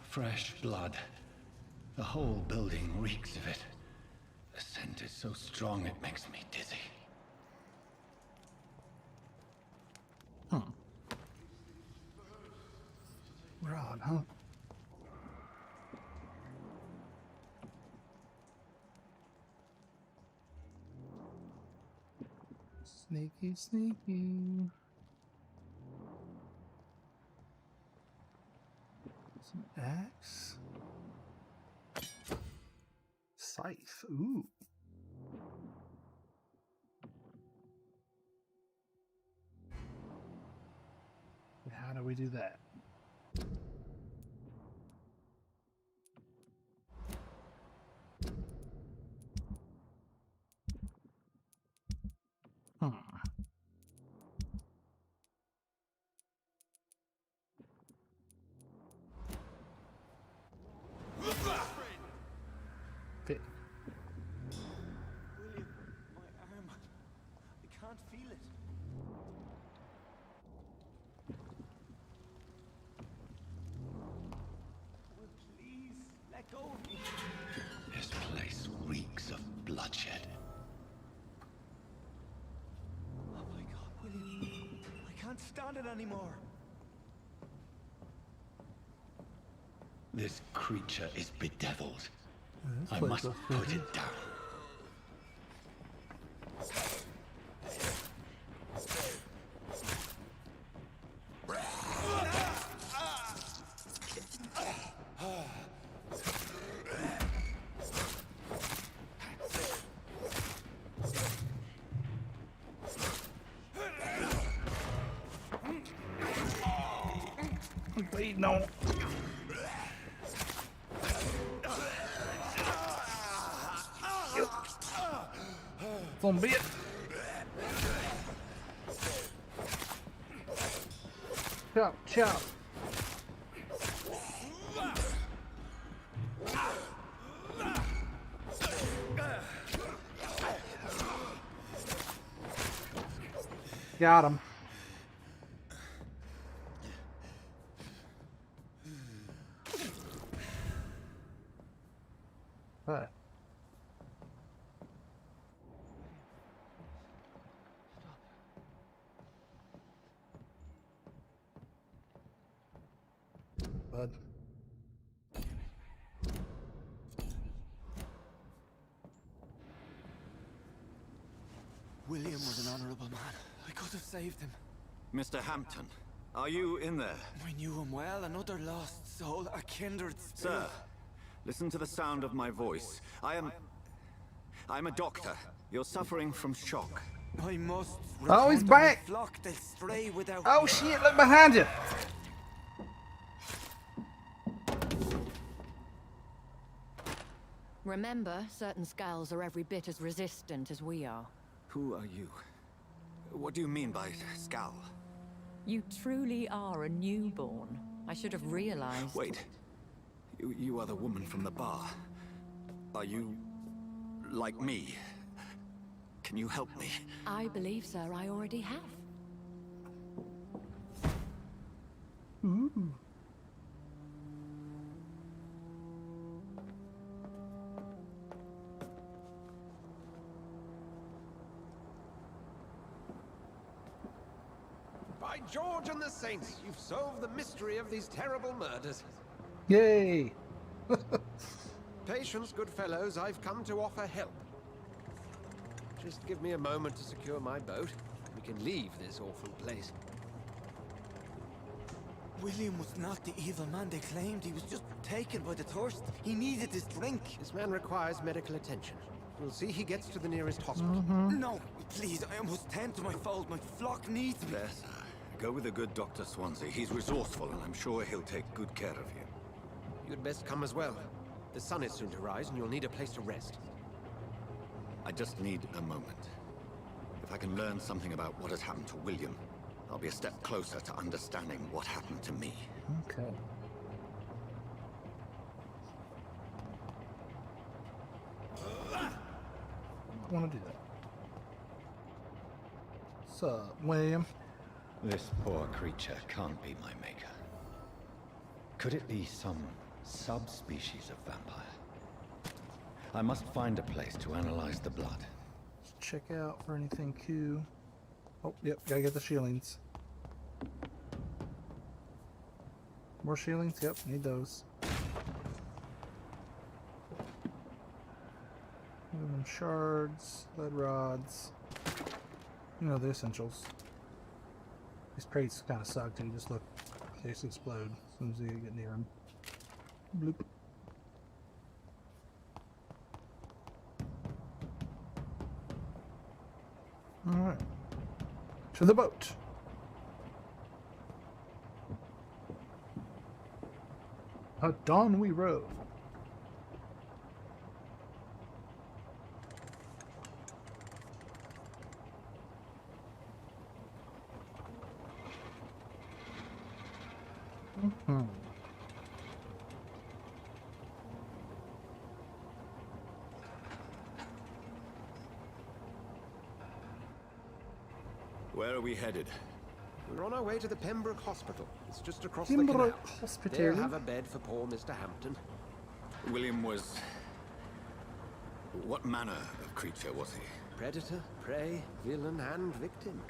Fresh blood. The whole building reeks of it. The scent is so strong it makes me dizzy. Rod, huh? Sneaky, sneaky. Some axe. Scythe. Ooh. How do we do that? Fit. William, my arm. I can't feel it. Will please let go of me. This place reeks of bloodshed. Oh my God, William. I can't stand it anymore. This creature is bedeviled. This I place must looks put good. it down. Wait, no. Zombie it. Chop, chop. Got him. What? Bud. William was an honorable man. I could have saved him. Mr. Hampton, are you in there? I knew him well, another lost soul, a kindred spirit. Sir, listen to the sound of my voice. I'm a doctor. You're suffering from shock. I must. Oh, he's back! Flock, they'll stray without. Oh shit, look behind you! Remember, certain skulls are every bit as resistant as we are. Who are you? What do you mean by scowl? You truly are a newborn. I should have realized. Wait. You are the woman from the bar. Are you like me? Can you help me? I believe, sir, I already have. Ooh. By George and the Saints, you've solved the mystery of these terrible murders. Yay! Patience, good fellows, I've come to offer help. Just give me a moment to secure my boat. We can leave this awful place. William was not the evil man they claimed. He was just taken by the thirst. He needed his drink. This man requires medical attention. We'll see he gets to the nearest hospital. No, please, I must tend to my fold. My flock needs me. There, sir. Go with the good Dr. Swansea. He's resourceful, and I'm sure he'll take good care of you. You'd best come as well. The sun is soon to rise, and you'll need a place to rest. I just need a moment. If I can learn something about what has happened to William, I'll be a step closer to understanding what happened to me. Okay. I want to do that. So, William. This poor creature can't be my maker. Could it be some subspecies of vampire? I must find a place to analyze the blood. Let's check out for anything cool. Oh, yep, gotta get the shillings. More shillings? Yep, need those. Aluminum shards, lead rods. You know, the essentials. These crates kind of suck too. Just look, they just explode as soon as you get near them. Bloop. Alright. To the boat. At dawn we rove. Where are we headed? We're on our way to the Pembroke Hospital. It's just across Pembroke the canal. Hospital. They'll have a bed for poor Mr. Hampton. William was... What manner of creature was he? Predator, prey, villain, and victim.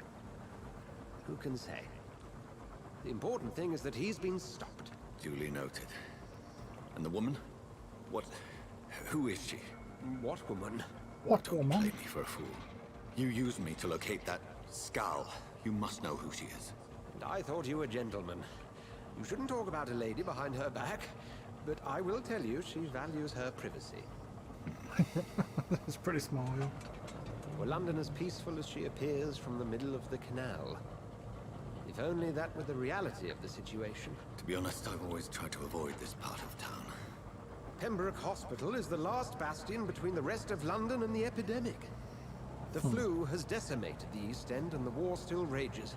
Who can say? The important thing is that he's been stopped. Duly noted. And the woman? What... Who is she? What woman? What Don't woman? play me for a fool. You used me to locate that skull. You must know who she is. And I thought you a gentleman. You shouldn't talk about a lady behind her back, but I will tell you she values her privacy. It's pretty small, yeah. Were London as peaceful as she appears from the middle of the canal? If only that were the reality of the situation. To be honest, I've always tried to avoid this part of town. Pembroke Hospital is the last bastion between the rest of London and the epidemic. The flu has decimated the East End and the war still rages.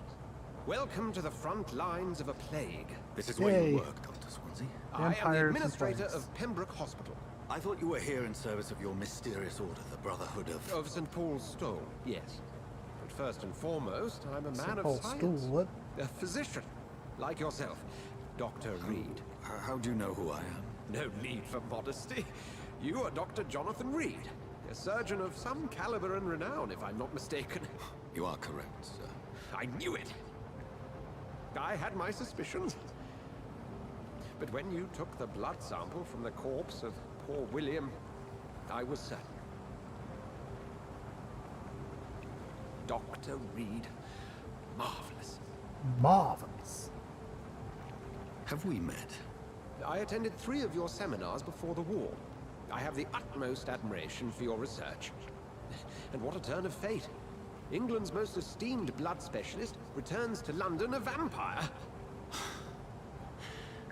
Welcome to the front lines of a plague. This is where you work, Dr. Swansea. I am the administrator of Pembroke Hospital. I thought you were here in service of your mysterious order, the Brotherhood of... Of St. Paul's Stole, yes. But first and foremost, I'm a man of science. Stool, what? A physician, like yourself, Dr. Reed. How do you know who I am? No need for modesty. You are Dr. Jonathan Reed, a surgeon of some caliber and renown, if I'm not mistaken. You are correct, sir. I knew it! I had my suspicions. But when you took the blood sample from the corpse of poor William, I was certain. Dr. Reed. Marvelous. Marvelous. Have we met? I attended 3 of your seminars before the war. I have the utmost admiration for your research. And what a turn of fate. England's most esteemed blood specialist returns to London a vampire.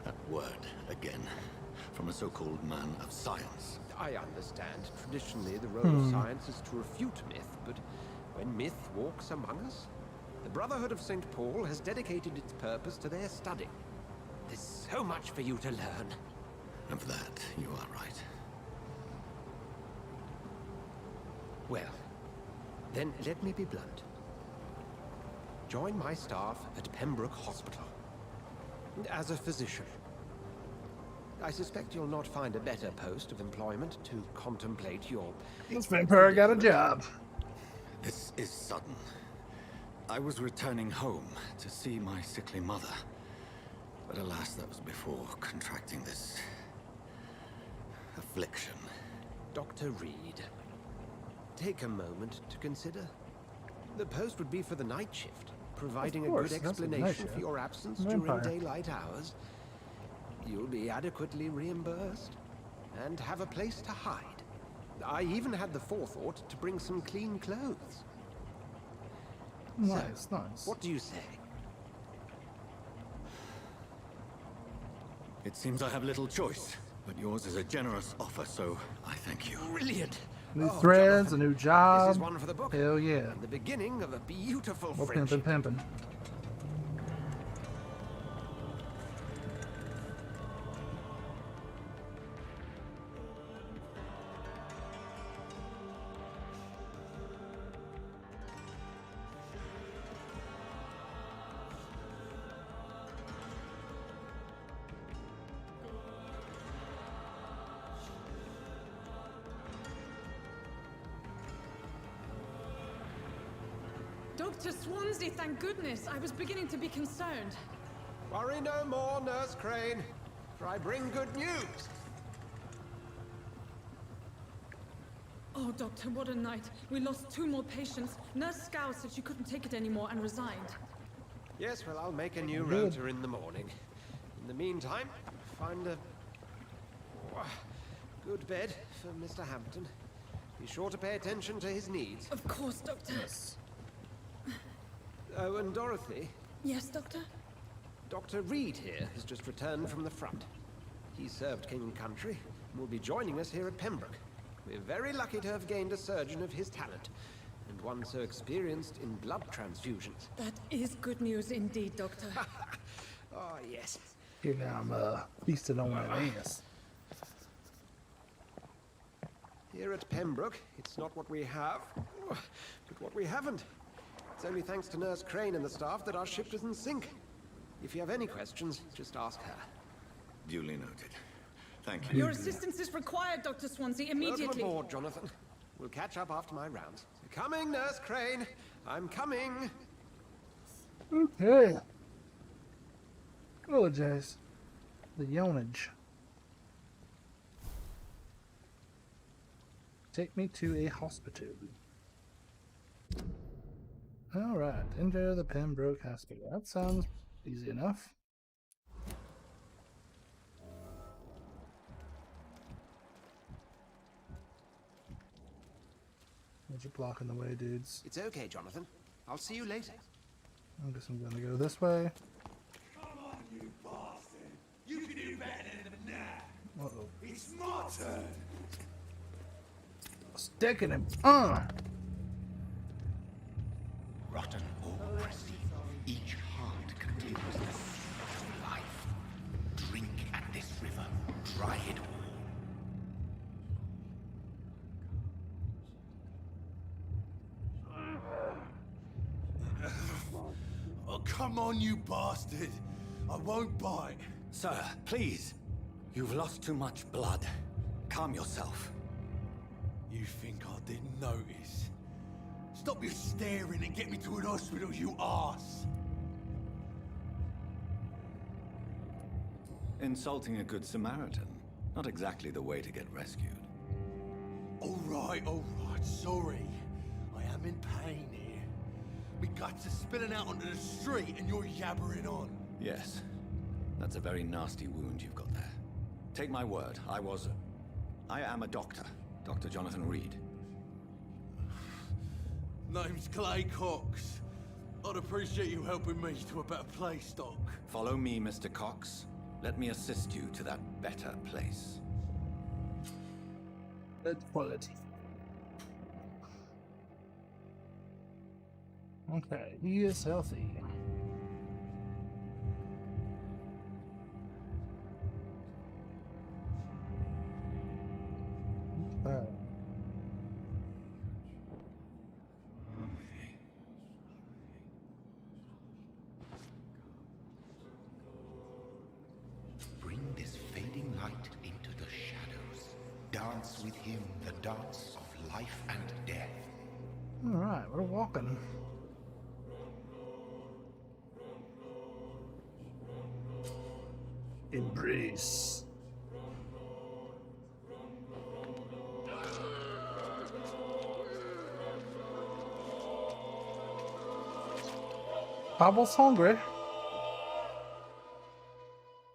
That word, again, from a so-called man of science. I understand. Traditionally, the role of science is to refute myth, but when myth walks among us, the Brotherhood of St. Paul has dedicated its purpose to their study. There's so much for you to learn. Of that, you are right. Well, then let me be blunt. Join my staff at Pembroke Hospital. As a physician. I suspect you'll not find a better post of employment to contemplate your... This vampire got a job. This is sudden. I was returning home to see my sickly mother. But alas, that was before contracting this... affliction. Dr. Reed, take a moment to consider. The post would be for the night shift, providing a good explanation for your absence during daylight hours. You'll be adequately reimbursed, and have a place to hide. I even had the forethought to bring some clean clothes. Nice, so, nice. What do you say? It seems I have little choice, but yours is a generous offer, so I thank you. Brilliant! New threads, Jonathan, a new job. This is one for the book. Hell yeah. And the beginning of a beautiful More friendship. pimpin'. Dr. Swansea, thank goodness. I was beginning to be concerned. Worry no more, Nurse Crane, for I bring good news. Oh, Doctor, what a night. We lost 2 more patients. Nurse Scow said she couldn't take it anymore and resigned. Yes, well, I'll make a new rota in the morning. In the meantime, find a good bed for Mr. Hampton. Be sure to pay attention to his needs. Of course, Doctor. Yes. Oh, and Dorothy? Yes, Doctor? Dr. Reed here has just returned from the front. He served King and Country and will be joining us here at Pembroke. We're very lucky to have gained a surgeon of his talent, and one so experienced in blood transfusions. That is good news indeed, Doctor. Oh, yes. Here now I'm feasting on my ass. Here at Pembroke, it's not what we have, but what we haven't. It's only thanks to Nurse Crane and the staff that our ship doesn't sink. If you have any questions, just ask her. Duly noted. Thank you. Your assistance is required, Dr. Swansea, immediately. Welcome aboard, Jonathan. We'll catch up after my rounds. Coming, Nurse Crane. I'm coming. Okay. Apologize. The yonage. Take me to a hospital. Alright, enter the Pembroke Hospital. That sounds easy enough. What you blocking the way, dudes? It's okay, Jonathan. I'll see you later. I guess I'm gonna go this way. Come on, you bastard. You can do better than that. Uh-oh. It's my turn. Sticking him. Oh, come on, you bastard. I won't bite. Sir, please. You've lost too much blood. Calm yourself. You think I didn't notice? Stop your staring and get me to an hospital, you arse! Insulting a good Samaritan. Not exactly the way to get rescued. Alright, sorry. I am in pain here. Me guts are spilling out onto the street and you're yabbering on. Yes. That's a very nasty wound you've got there. Take my word, I am a doctor. Dr. Jonathan Reed. Name's Clay Cox. I'd appreciate you helping me to a better place, Doc. Follow me, Mr. Cox. Let me assist you to that better place. Good quality. Okay, he is healthy. Okay. Bring this fading light into the shadows. Dance with him the dance of life and death. Alright, we're walking. Embrace. Pavel's hungry.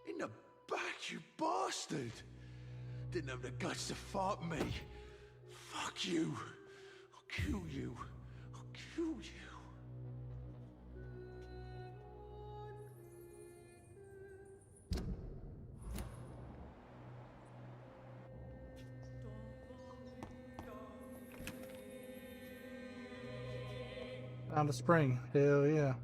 In the back, you bastard! Didn't have the guts to fuck me. Fuck you. I'll kill you. I'll kill you. Found a spring. Hell yeah.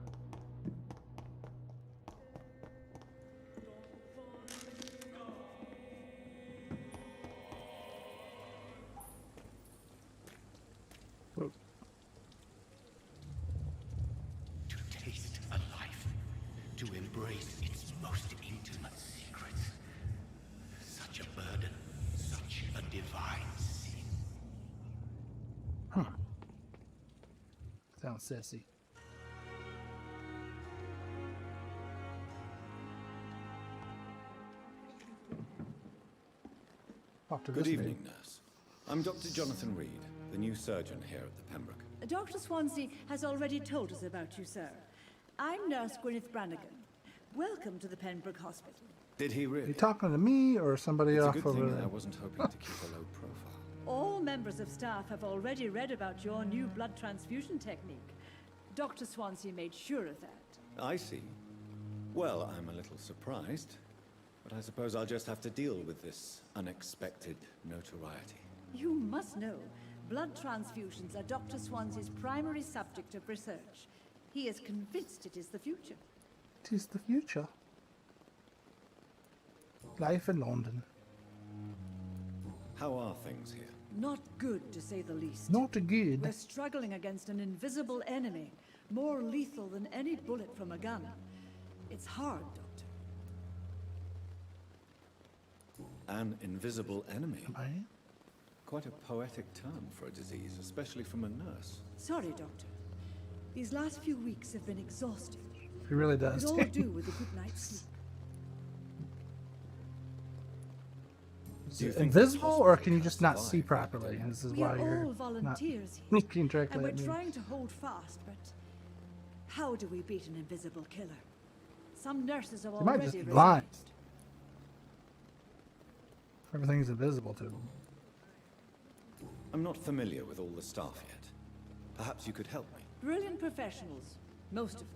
To taste a life, to embrace its most intimate secrets. Such a burden, such a divine sin. Huh. Sounds sassy. Good evening, nurse. I'm Dr. Jonathan Reed, the new surgeon here at the Pembroke. Dr. Swansea has already told us about you, sir. I'm Nurse Gwyneth Brannigan. Welcome to the Pembroke Hospital. Did he really? Are you talking to me or somebody It's off a good over thing there? I wasn't hoping to keep a low profile. All members of staff have already read about your new blood transfusion technique. Dr. Swansea made sure of that. I see. Well, I'm a little surprised, but I suppose I'll just have to deal with this unexpected notoriety. You must know, blood transfusions are Dr. Swansea's primary subject of research. He is convinced it is the future. It is the future. Life in London. How are things here? Not good, to say the least. Not good. We're struggling against an invisible enemy, more lethal than any bullet from a gun. It's hard, Doctor. An invisible enemy? Right. Quite a poetic term for a disease, especially from a nurse. Sorry, Doctor. These last few weeks have been exhausting. He really does. It all do with a good night's sleep. Is it invisible, or can you just not see properly? This is We why are you're all volunteers not here, looking and directly we're at me. trying to hold fast, but how do we beat an invisible killer? Some nurses have They might already just be resigned. blind. Everything's invisible to them. I'm not familiar with all the staff yet. Perhaps you could help me. Brilliant professionals, most of them.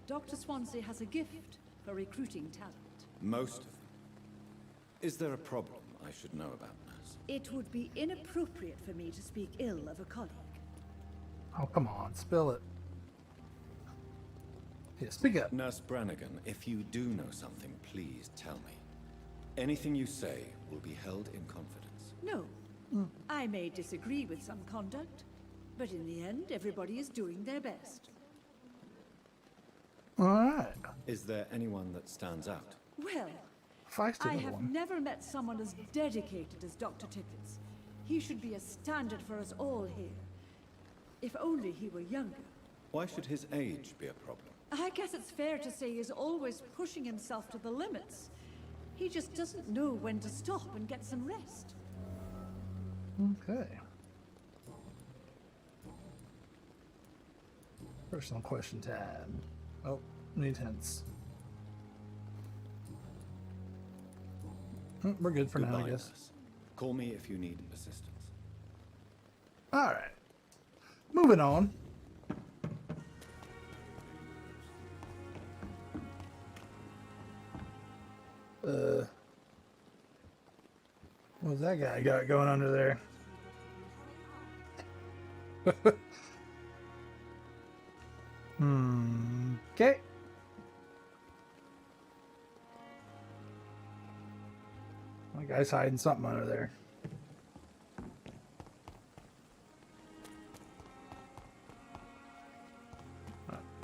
Dr. Swansea has a gift for recruiting talent. Most of them. Is there a problem I should know about, nurse? It would be inappropriate for me to speak ill of a colleague. Oh, come on, spill it. Yeah, speak up. Nurse Brannigan, if you do know something, please tell me. Anything you say will be held in confidence. No. I may disagree with some conduct, but in the end, everybody is doing their best. Alright. Is there anyone that stands out? Well, Feisty I little have one. never met someone as dedicated as Dr. Tippets. He should be a standard for us all here. If only he were younger. Why should his age be a problem? I guess it's fair to say he's always pushing himself to the limits. He just doesn't know when to stop and get some rest. Okay. Personal question tab. Oh, need hints. We're good for now, I guess. Nurse. Call me if you need assistance. Alright. Moving on. What's that guy got going under there? Okay. My guy's hiding something under there.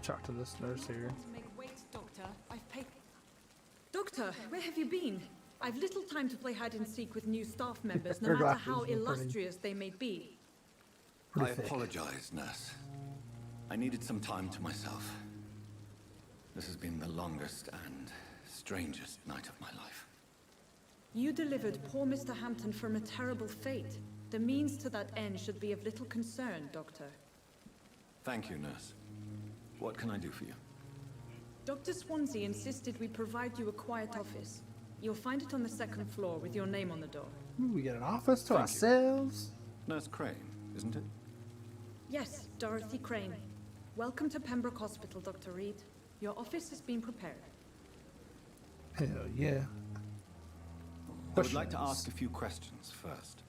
Talk to this nurse here. Make wait, Doctor. I've paid. Doctor, where have you been? I've little time to play hide and seek with new staff members, no matter how illustrious they may be. I apologize, nurse. I needed some time to myself. This has been the longest and strangest night of my life. You delivered poor Mr. Hampton from a terrible fate. The means to that end should be of little concern, Doctor. Thank you, nurse. What can I do for you? Dr. Swansea insisted we provide you a quiet office. You'll find it on the second floor with your name on the door. Ooh, we get an office to ourselves. Nurse Crane, isn't it? Yes, Dorothy Crane. Welcome to Pembroke Hospital, Dr. Reed. Your office has been prepared. Hell yeah. I would like to ask a few questions first.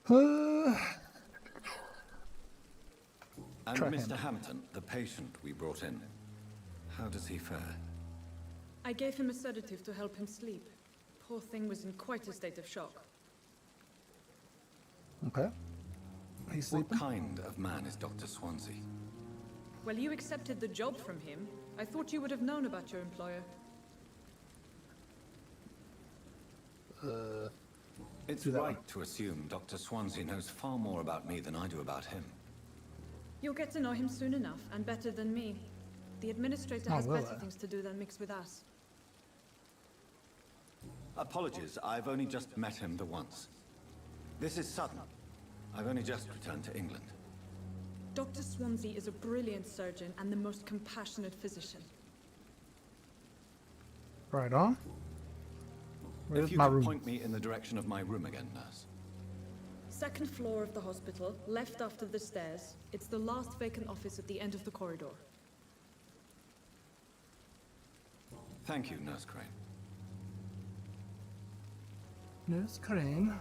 And Mr. Hampton, the patient we brought in, how does he fare? I gave him a sedative to help him sleep. Poor thing was in quite a state of shock. Okay. He's sleeping. What kind of man is Dr. Swansea? Well, you accepted the job from him. I thought you would have known about your employer. It's right to assume Dr. Swansea knows far more about me than I do about him. You'll get to know him soon enough, and better than me. The administrator has better things to do than mix with us. Apologies, I've only just met him the once. This is sudden. I've only just returned to England. Dr. Swansea is a brilliant surgeon and the most compassionate physician. Right on. Where's if you my could room? point me in the direction of my room again, nurse. Second floor of the hospital, left after the stairs. It's the last vacant office at the end of the corridor. Thank you, Nurse Crane. Nurse Crane.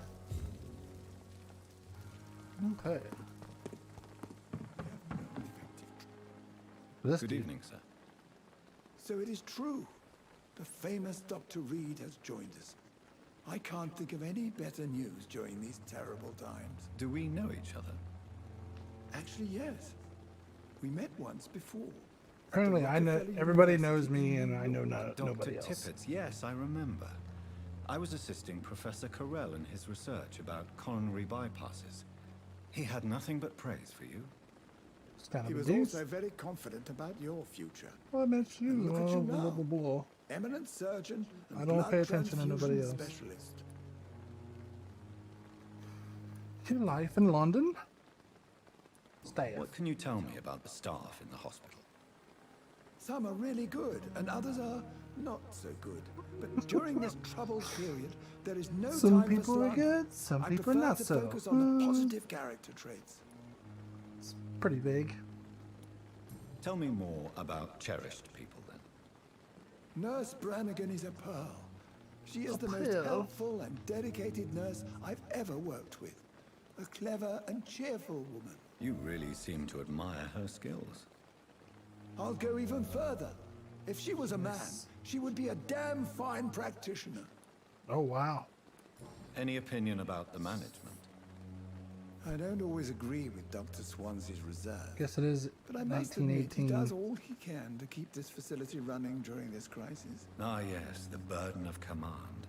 Okay. Good evening, sir. So it is true. The famous Dr. Reed has joined us. I can't think of any better news during these terrible times. Do we know each other? Actually, yes. We met once before. Apparently, I know everybody knows me, and I know nobody else. Dr. Tippets, yes, I remember. I was assisting Professor Carell in his research about coronary bypasses. He had nothing but praise for you. He was also very confident about your future. I met you. And look at you Blah, now. blah, blah. Eminent surgeon and I don't blood pay attention to nobody transfusion else. specialist. Your life in London? Staff. What can you tell me about the staff in the hospital? Some are really good, and others are not so good. But during this troubled period, there is no Some time people for are slander. good, some I people are prefer not to so. focus on the positive character traits. It's pretty vague. Tell me more about cherished people, then. Nurse Brannigan is a pearl. She is A the most pearl? helpful and dedicated nurse I've ever worked with. A clever and cheerful woman. You really seem to admire her skills. I'll go even further. If she was a man, she would be a damn fine practitioner. Oh, wow. Any opinion about the management? I don't always agree with Dr. Swansea's reserve. Guess it is but I must admit, he 1918. does all he can to keep this facility running during this crisis. Ah, yes, the burden of command.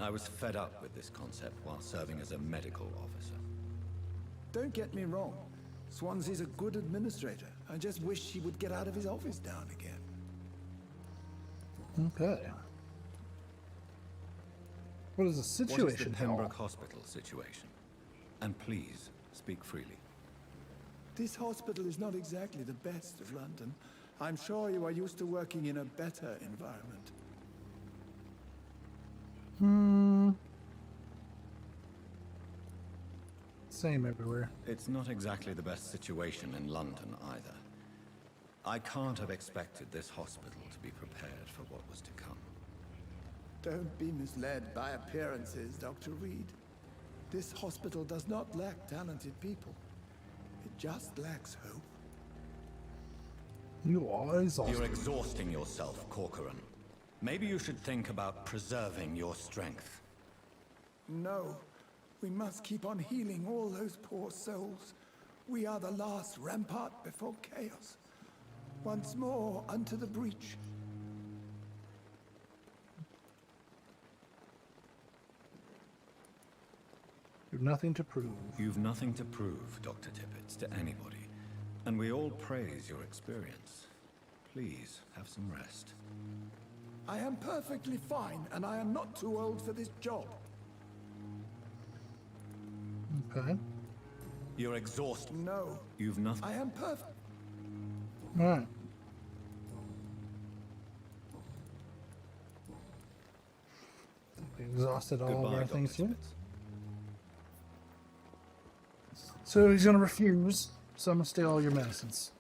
I was fed up with this concept while serving as a medical officer. Don't get me wrong. Swansea's a good administrator. I just wish he would get out of his office now and again. Okay. What is the situation? What is the Pembroke Hospital situation? And please, speak freely. This hospital is not exactly the best of London. I'm sure you are used to working in a better environment. Same everywhere. It's not exactly the best situation in London either. I can't have expected this hospital to be prepared for what was to come. Don't be misled by appearances, Dr. Reed. This hospital does not lack talented people. It just lacks hope. You always are. You're exhausting yourself, Corcoran. Maybe you should think about preserving your strength. No. We must keep on healing all those poor souls. We are the last rampart before chaos. Once more, unto the breach. You've nothing to prove. You've nothing to prove, Dr. Tippett, to anybody. And we all praise your experience. Please, have some rest. I am perfectly fine, and I am not too old for this job. Okay. You're exhausted. No. You've nothing. I am perfect. Alright. We exhausted all Goodbye, of our Dr. things here. Tippett. So he's gonna refuse. So I'm gonna steal all your medicines.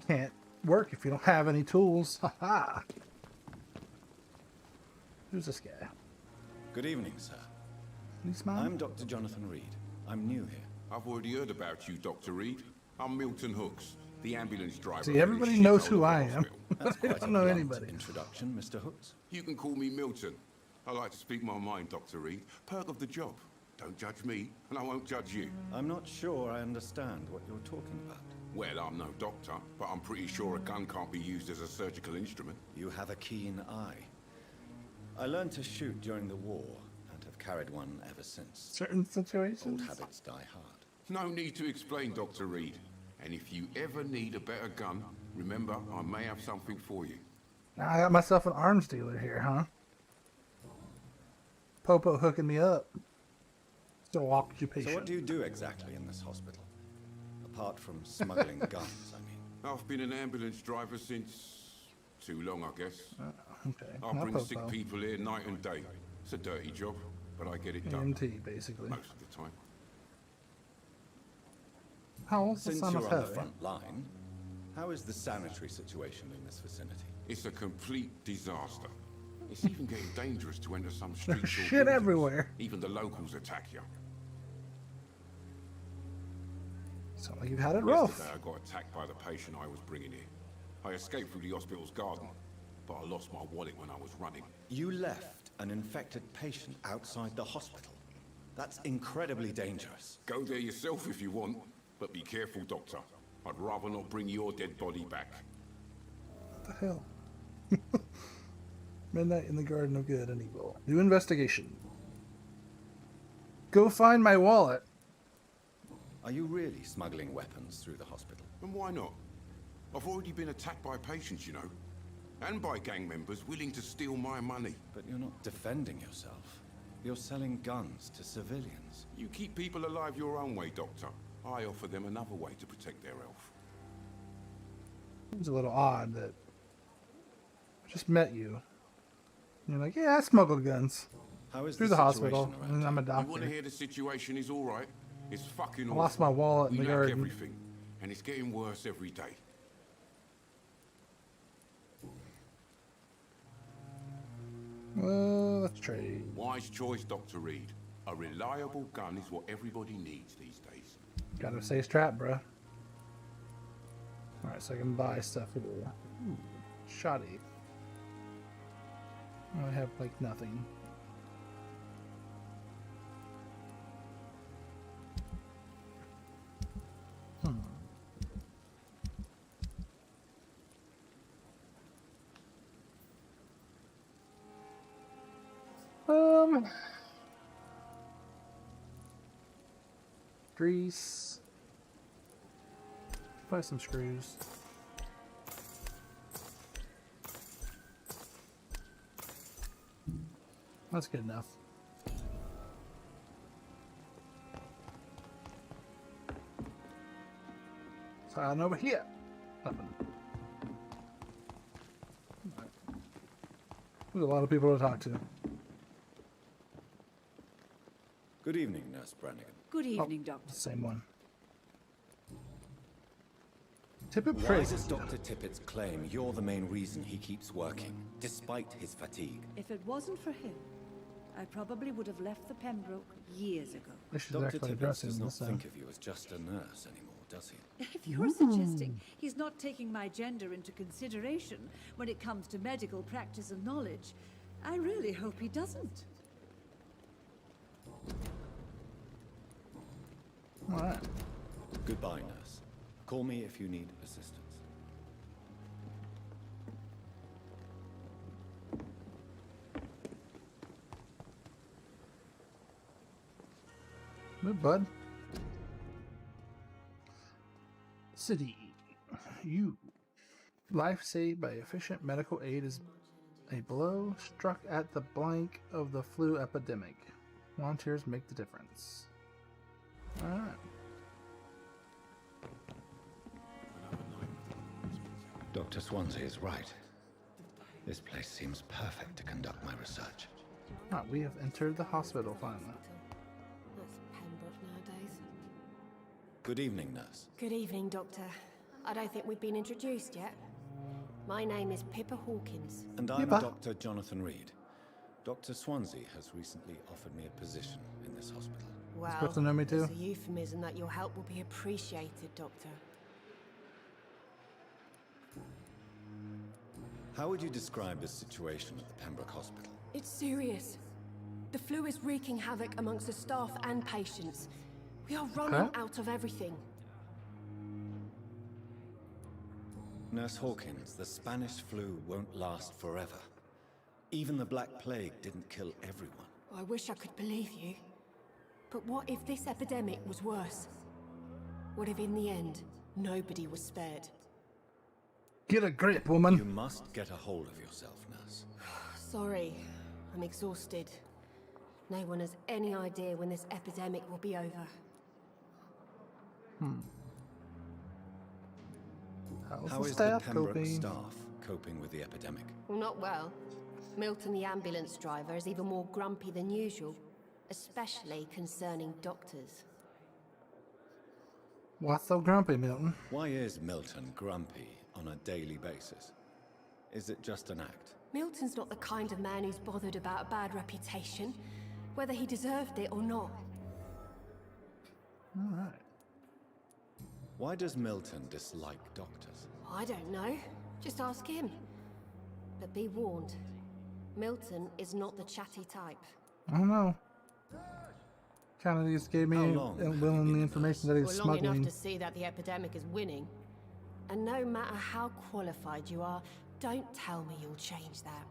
Can't work if you don't have any tools. Haha. Who's this guy? Good evening, sir. He's mine. I'm Dr. Jonathan Reed. I'm new here. I've already heard about you, Dr. Reed. I'm Milton Hooks, the ambulance driver. See, everybody knows who I am, but I don't know anybody. Introduction, Mr. Hooks. You can call me Milton. I like to speak my mind, Dr. Reed. Perk of the job. Don't judge me, and I won't judge you. I'm not sure I understand what you're talking about. Well, I'm no doctor, but I'm pretty sure a gun can't be used as a surgical instrument. You have a keen eye. I learned to shoot during the war, and have carried one ever since. Certain situations? Old habits die hard. No need to explain, Dr. Reed. And if you ever need a better gun, remember, I may have something for you. Now I got myself an arms dealer here, huh? Popo hooking me up. Still occupation. So what do you do exactly in this hospital? Apart from smuggling guns, I mean. I've been an ambulance driver since... too long, I guess. Okay. I Not bring sick Popo. people here night and day. It's a dirty job, but I get it done. EMT, basically. Most of the time. How old's the Since son of you're on the Harry? front line, how is the sanitary situation in this vicinity? It's a complete disaster. It's even getting dangerous to enter some streets. There's shit everywhere. Even the locals attack you. Sound like you've had it rough. Yesterday I got attacked by the patient I was bringing here. I escaped through the hospital's garden, but I lost my wallet when I was running. You left an infected patient outside the hospital. That's incredibly dangerous. Go there yourself if you want, but be careful, Doctor. I'd rather not bring your dead body back. What the hell? Midnight in the Garden of Good and Evil. New investigation. Go find my wallet. Are you really smuggling weapons through the hospital? And why not? I've already been attacked by patients, you know. And by gang members willing to steal my money. But you're not defending yourself. You're selling guns to civilians. You keep people alive your own way, Doctor. I offer them another way to protect their health. It's a little odd that I just met you. And you're like, yeah, I smuggle guns. How is through the hospital, and I'm a You want to doctor. hear the situation is all right? It's fucking I awful. lost my wallet in We the lack garden. everything, and it's getting worse every day. Well, let's trade. Wise choice, Dr. Reed. A reliable gun is what everybody needs these days. Gotta say strap, bruh. Alright, so I can buy stuff here. Ooh, shoddy. I have like nothing. Grease. Buy some screws. That's good enough. So I know over here. Nothing. Right. There's a lot of people to talk to. Good evening, Nurse Brannigan. Good evening, Doctor. Same one. Tippett Why praises does Dr. Tippett's claim you're the main reason he keeps working, despite his fatigue? If it wasn't for him, I probably would have left the Pembroke years ago. Dr. Tippett does not think of you as just a nurse anymore, does he? If you're suggesting he's not taking my gender into consideration when it comes to medical practice and knowledge, I really hope he doesn't. All right. Goodbye, nurse. Call me if you need assistance. Good, bud. City. You. Life saved by efficient medical aid is a blow struck at the blank of the flu epidemic. Volunteers make the difference. Alright. Dr. Swansea is right. This place seems perfect to conduct my research. Right, we have entered the hospital finally. That's Pembroke nowadays. Good evening, nurse. Good evening, Doctor. I don't think we've been introduced yet. My name is Pippa Hawkins. And I'm Dr. Jonathan Reed. Dr. Swansea has recently offered me a position in this hospital. Well, supposed to know me too? it's a euphemism that your help will be appreciated, Doctor. How would you describe the situation at the Pembroke Hospital? It's serious. The flu is wreaking havoc amongst the staff and patients. We are running out of everything. Nurse Hawkins, the Spanish flu won't last forever. Even the Black Plague didn't kill everyone. I wish I could believe you. But what if this epidemic was worse? What if in the end, nobody was spared? Get a grip, woman. You must get a hold of yourself, nurse. Sorry, I'm exhausted. No one has any idea when this epidemic will be over. How is the Pembroke staff coping with the epidemic? Well, not well. Milton, the ambulance driver, is even more grumpy than usual, especially concerning doctors. What's so grumpy, Milton? Why is Milton grumpy on a daily basis? Is it just an act? Milton's not the kind of man who's bothered about a bad reputation, whether he deserved it or not. All right. Why does Milton dislike doctors? I don't know. Just ask him. But be warned, Milton is not the chatty type. I don't know. Kind of just gave me the information that he's Long enough smuggling. to see that the epidemic is winning. And no matter how qualified you are, don't tell me you'll change that.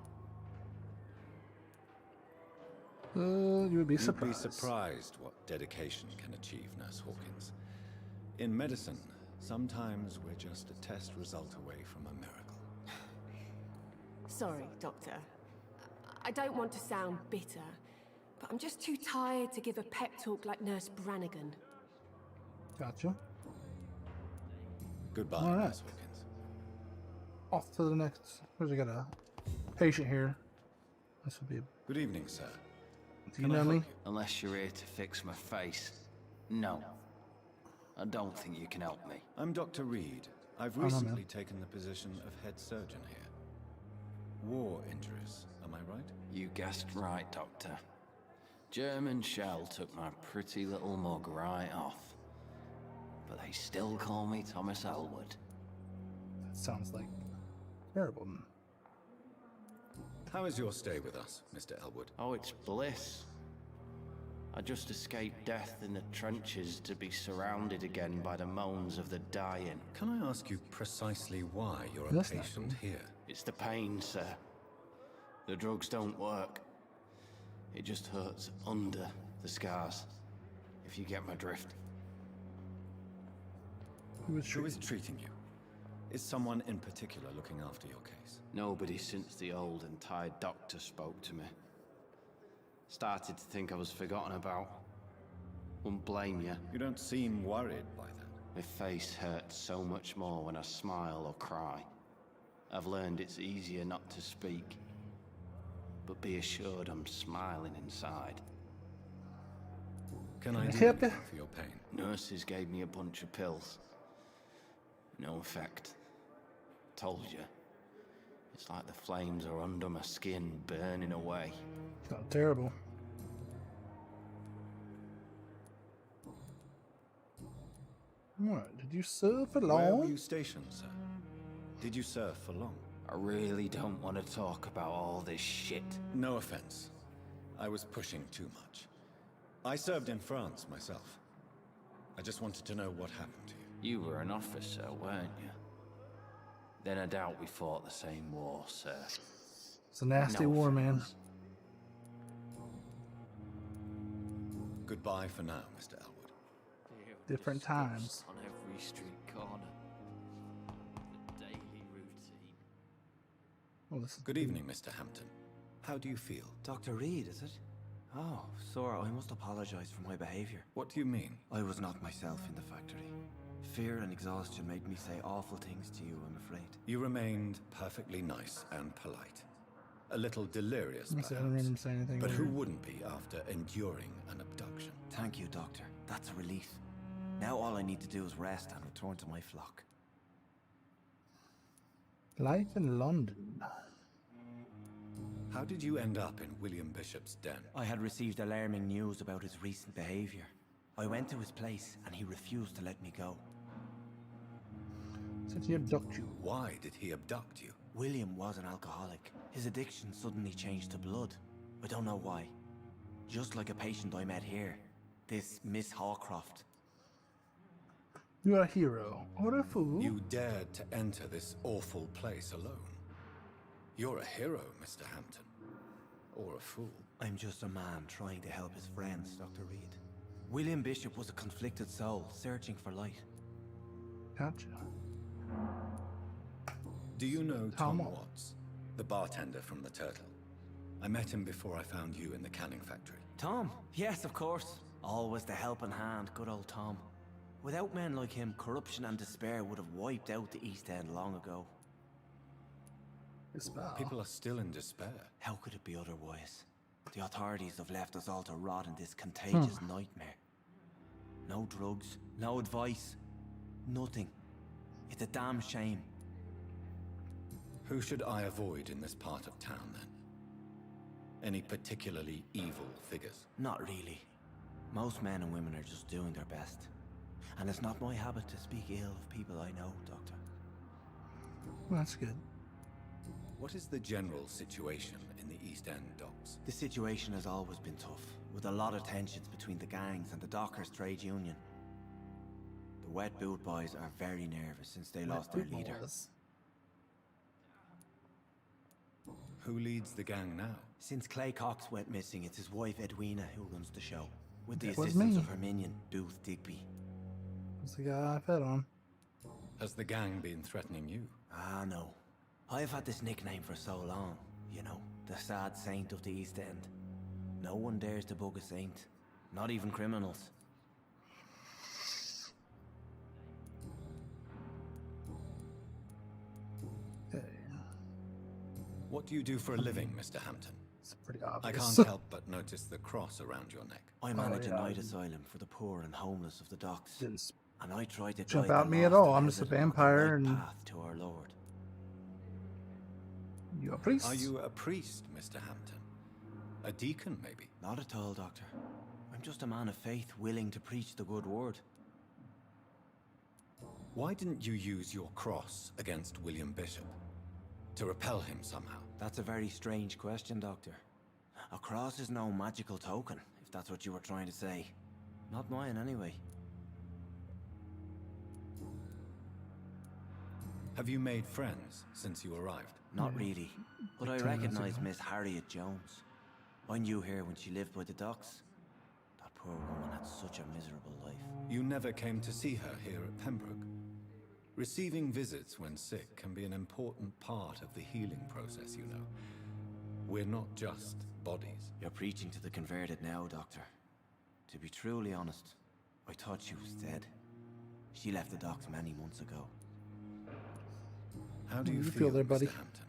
You would be surprised. You'd be surprised what dedication can achieve, Nurse Hawkins. In medicine, sometimes we're just a test result away from a miracle. Sorry, Doctor. I don't want to sound bitter, but I'm just too tired to give a pep talk like Nurse Brannigan. Gotcha. Goodbye, All right. Nurse Hawkins. Off to the next. Where's we got a patient here? This would be. Good evening, sir. Do you know me? Unless you're here to fix my face. No. I don't think you can help me. I'm Dr. Reed. I've Oh, no, recently man. taken the position of head surgeon here. War injuries, am I right? You guessed right, Doctor. German shell took my pretty little mug right off. But they still call me Thomas Elwood. That sounds like terrible. How is your stay with us, Mr. Elwood? Oh, it's bliss. I just escaped death in the trenches to be surrounded again by the moans of the dying. Can I ask you precisely why you're a patient here? It's the pain, sir. The drugs don't work. It just hurts under the scars, if you get my drift. Who is treating you? Is someone in particular looking after your case? Nobody since the old and tired doctor spoke to me. Started to think I was forgotten about. Wouldn't blame you. You don't seem worried by that. My face hurts so much more when I smile or cry. I've learned it's easier not to speak. But be assured I'm smiling inside. Can I do anything for your pain? Nurses gave me a bunch of pills. No effect. Told you. It's like the flames are under my skin, burning away. Not terrible. What? Did you serve for long? Where were you stationed, sir? Did you serve for long? I really don't want to talk about all this shit. No offense. I was pushing too much. I served in France myself. I just wanted to know what happened to you. You were an officer, weren't you? Then I doubt we fought the same war, sir. It's a nasty war, man. Goodbye for now, Mr. Elwood. Different times. On every street corner. The daily routine. Oh, this is Good evening, Mr. Hampton. How do you feel? Dr. Reed, is it? Oh, Sora, I must apologize for my behavior. What do you mean? I was not myself in the factory. Fear and exhaustion made me say awful things to you, I'm afraid. You remained perfectly nice and polite. A little delirious, perhaps. I don't remember him saying anything. But who wouldn't be after enduring an abduction? Thank you, Doctor. That's a relief. Now all I need to do is rest and return to my flock. Life in London. How did you end up in William Bishop's den? I had received alarming news about his recent behavior. I went to his place and he refused to let me go. Did he abduct you? Why did he abduct you? William was an alcoholic. His addiction suddenly changed to blood. I don't know why. Just like a patient I met here. This Miss Hawcroft. You're a hero. What a fool. You dared to enter this awful place alone. You're a hero, Mr. Hampton. Or a fool. I'm just a man trying to help his friends, Dr. Reed. William Bishop was a conflicted soul, searching for light. Gotcha. Do you know Tom Watts, the bartender from the Turtle? I met him before I found you in the canning factory. Tom? Yes, of course. Always the helping hand, good old Tom. Without men like him, corruption and despair would have wiped out the East End long ago. People are still in despair. How could it be otherwise? The authorities have left us all to rot in this contagious nightmare. No drugs, no advice, nothing. It's a damn shame. Who should I avoid in this part of town, then? Any particularly evil figures? Not really. Most men and women are just doing their best. And it's not my habit to speak ill of people I know, Doctor. Well, that's good. What is the general situation in the East End docks? The situation has always been tough, with a lot of tensions between the gangs and the dockers' trade union. The Wet Boot Boys are very nervous since they lost their leader. Who leads the gang now? Since Clay Cox went missing, it's his wife Edwina who runs the show, with the assistance of her minion, Booth Digby. That's the guy I fed on. Has the gang been threatening you? Ah, no. I've had this nickname for so long, you know, the sad saint of the East End. No one dares to bug a saint, not even criminals. What do you do for a living, Mr. Hampton? It's pretty I obvious. can't help but notice the cross around your neck. I manage a night asylum for the poor and homeless of the docks. And I try to Jump guide out them me at off all. the I'm just a desert on the vampire right and path to our Lord. You a priest? Are you a priest, Mr. Hampton? A deacon, maybe? Not at all, Doctor. I'm just a man of faith willing to preach the good word. Why didn't you use your cross against William Bishop? To repel him somehow? That's a very strange question, Doctor. A cross is no magical token, if that's what you were trying to say. Not mine, anyway. Have you made friends since you arrived? Not really, but I recognize Miss Harriet Jones. I knew her when she lived by the docks. That poor woman had such a miserable life. You never came to see her here at Pembroke. Receiving visits when sick can be an important part of the healing process, you know. We're not just bodies. You're preaching to the converted now, Doctor. To be truly honest, I thought she was dead. She left the docks many months ago. How do you feel there, buddy? Mr. Hampton?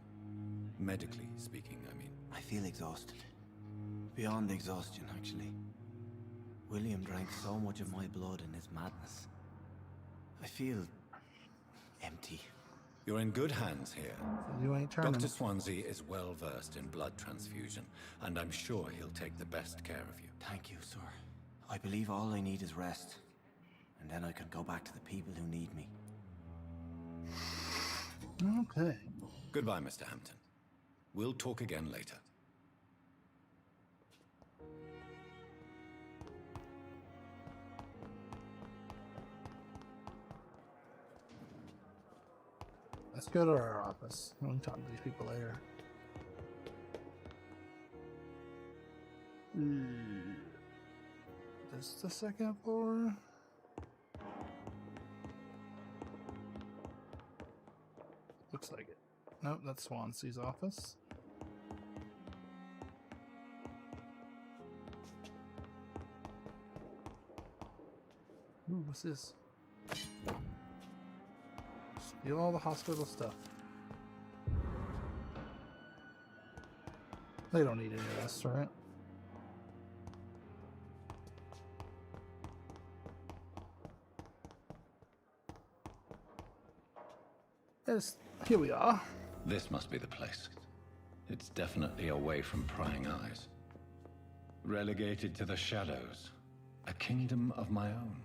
Medically speaking, I mean. I feel exhausted. Beyond exhaustion, actually. William drank so much of my blood in his madness. I feel empty. You're in good hands here. You ain't turning. Dr. Swansea is well versed in blood transfusion, and I'm sure he'll take the best care of you. Thank you, sir. I believe all I need is rest, and then I can go back to the people who need me. Okay. Goodbye, Mr. Hampton. We'll talk again later. Let's go to our office. We can talk to these people later. This is the second floor. Looks like it. Nope, that's Swansea's office. Ooh, what's this? Steal all the hospital stuff. They don't need any of this, right? Yes, here we are. This must be the place. It's definitely away from prying eyes. Relegated to the shadows. A kingdom of my own.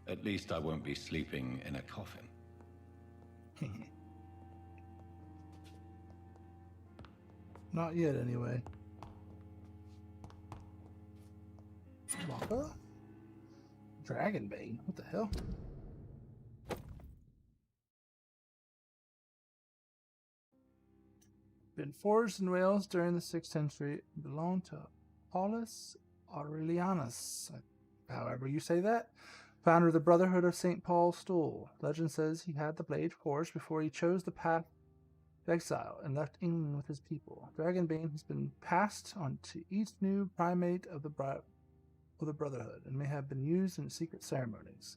At least I won't be sleeping in a coffin. Not yet, anyway. Waka? Dragonbane? What the hell? Been forged in Wales during the 6th century. Belonged to Paulus Aurelianus, however you say that, founder of the Brotherhood of St. Paul's Stool. Legend says he had the blade forged before he chose the path of exile and left England with his people. Dragonbane has been passed on to each new primate of the Brotherhood and may have been used in secret ceremonies.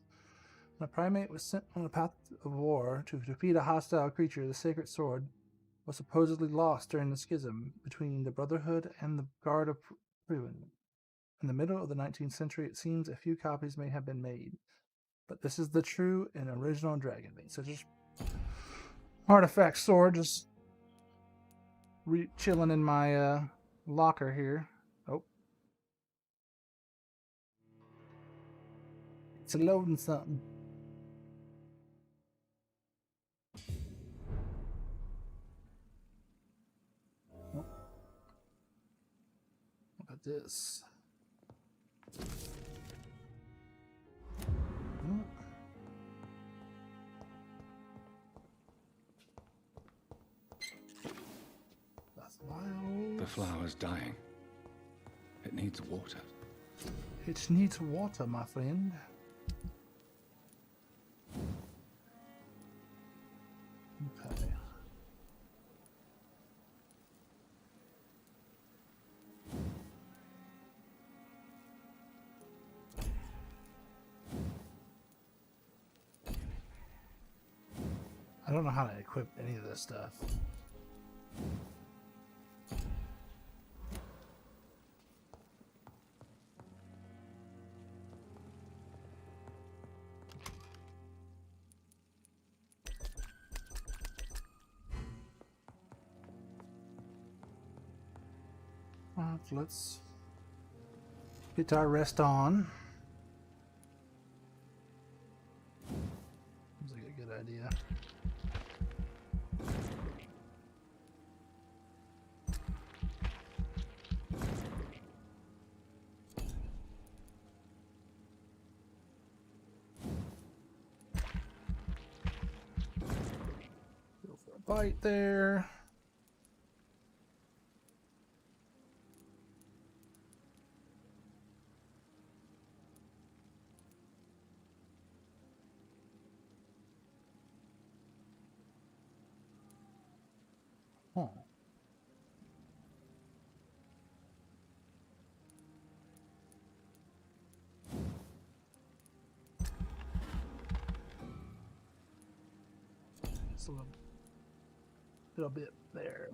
When a primate was sent on a path of war to defeat a hostile creature, the sacred sword was supposedly lost during the schism between the Brotherhood and the Guard of Pruin. In the middle of the 19th century, it seems a few copies may have been made, but this is the true and original Dragonbane. So just artifact sword, just chilling in my locker here. Oh, it's loading something. Oh. Look at this. The flower's dying. It needs water. It needs water, my friend. Okay. I don't know how to equip any of this stuff. Let's get our rest on. Seems like a good idea. fight there. Oh. It's a little bit there.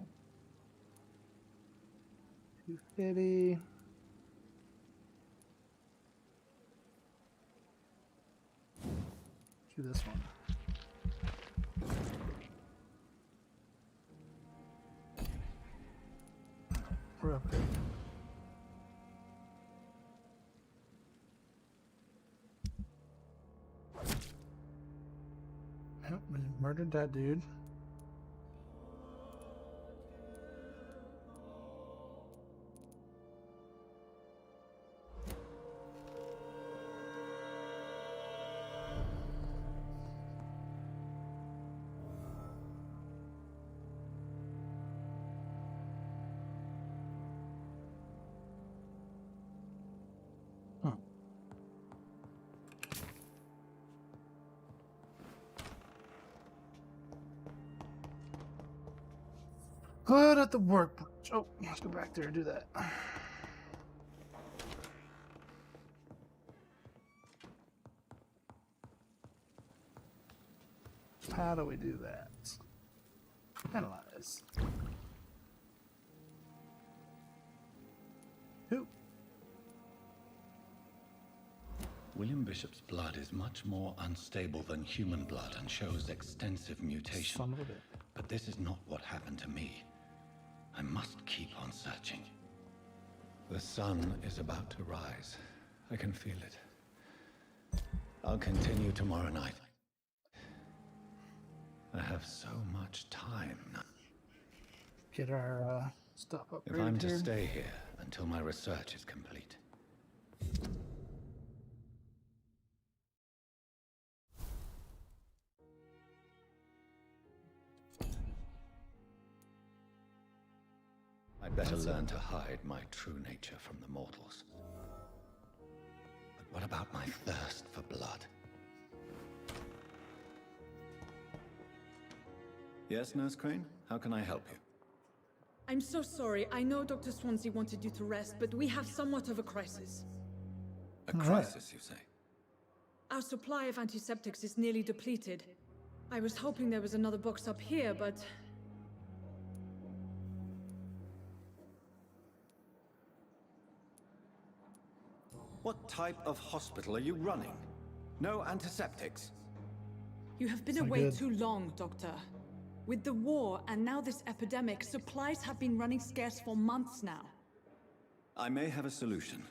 250. Do this one. We're up there. Yep, we murdered that dude. Good at the workbench. Oh, let's go back there and do that. How do we do that? Analyze. Who? William Bishop's blood is much more unstable than human blood and shows extensive mutation. Son of a bit. But this is not what happened to me. I must keep on searching. The sun is about to rise. I can feel it. I'll continue tomorrow night. I have so much time now. Get our stuff up. If I'm to stay here until my research is complete. I'd better learn to hide my true nature from the mortals. But what about my thirst for blood? Yes, Nurse Crane? How can I help you? I'm so sorry. I know Dr. Swansea wanted you to rest, but we have somewhat of a crisis. A crisis, you say? Our supply of antiseptics is nearly depleted. I was hoping there was another box up here, but... What type of hospital are you running? No antiseptics? You have been away too long, Doctor. With the war and now this epidemic, supplies have been running scarce for months now. I may have a solution.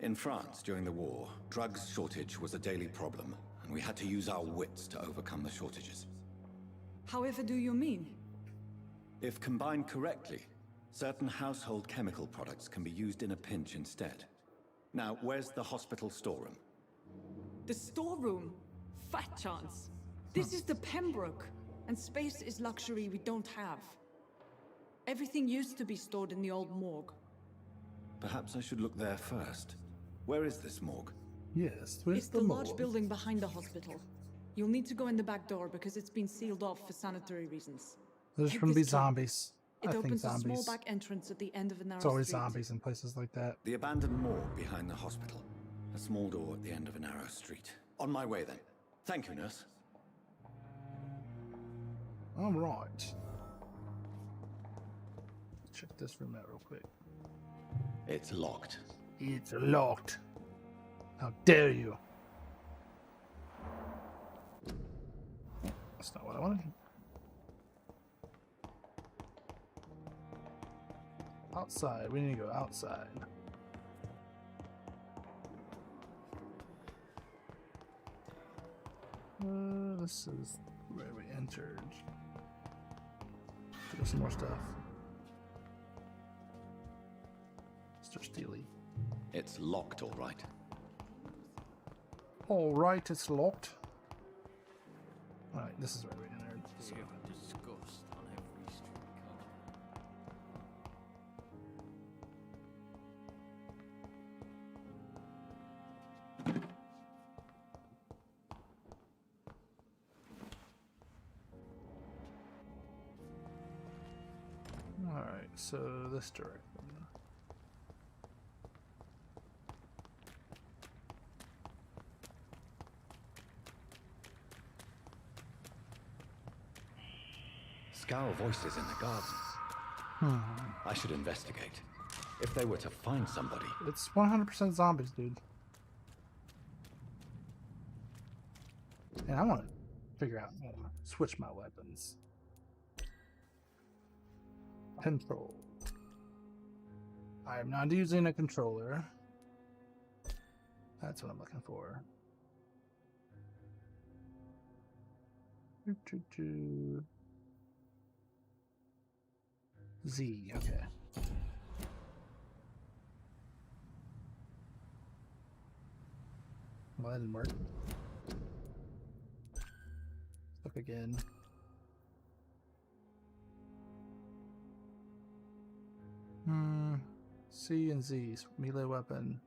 In France, during the war, drugs shortage was a daily problem, and we had to use our wits to overcome the shortages. However do you mean? If combined correctly, certain household chemical products can be used in a pinch instead. Now, where's the hospital storeroom? The storeroom? Fat chance. This is the Pembroke, and space is luxury we don't have. Everything used to be stored in the old morgue. Perhaps I should look there first. Where is this morgue? Yes, where's it's the large building behind the hospital. You'll need to go in the back door because it's been sealed off for sanitary reasons. There's going to be zombies. It opens zombies. a small back entrance at the end of a narrow It's always street. zombies in places like that. The abandoned morgue behind the hospital. A small door at the end of a narrow street. On my way then. Thank you, nurse. All right. Check this room out real quick. It's locked. It's locked. How dare you? That's not what I wanted. Outside. We need to go outside. This is where we entered. There's some more stuff. Mr. Steely. It's locked, all right. All right, it's locked. All right, this is where we entered. So. Disgust. So this direction. Scowl voices in the gardens. I should investigate. If they were to find somebody. It's 100% zombies, dude. And I want to figure out, switch my weapons. Control. I am not using a controller. That's what I'm looking for. Z, okay. Well, that didn't work. Look again. C and Z, melee weapon,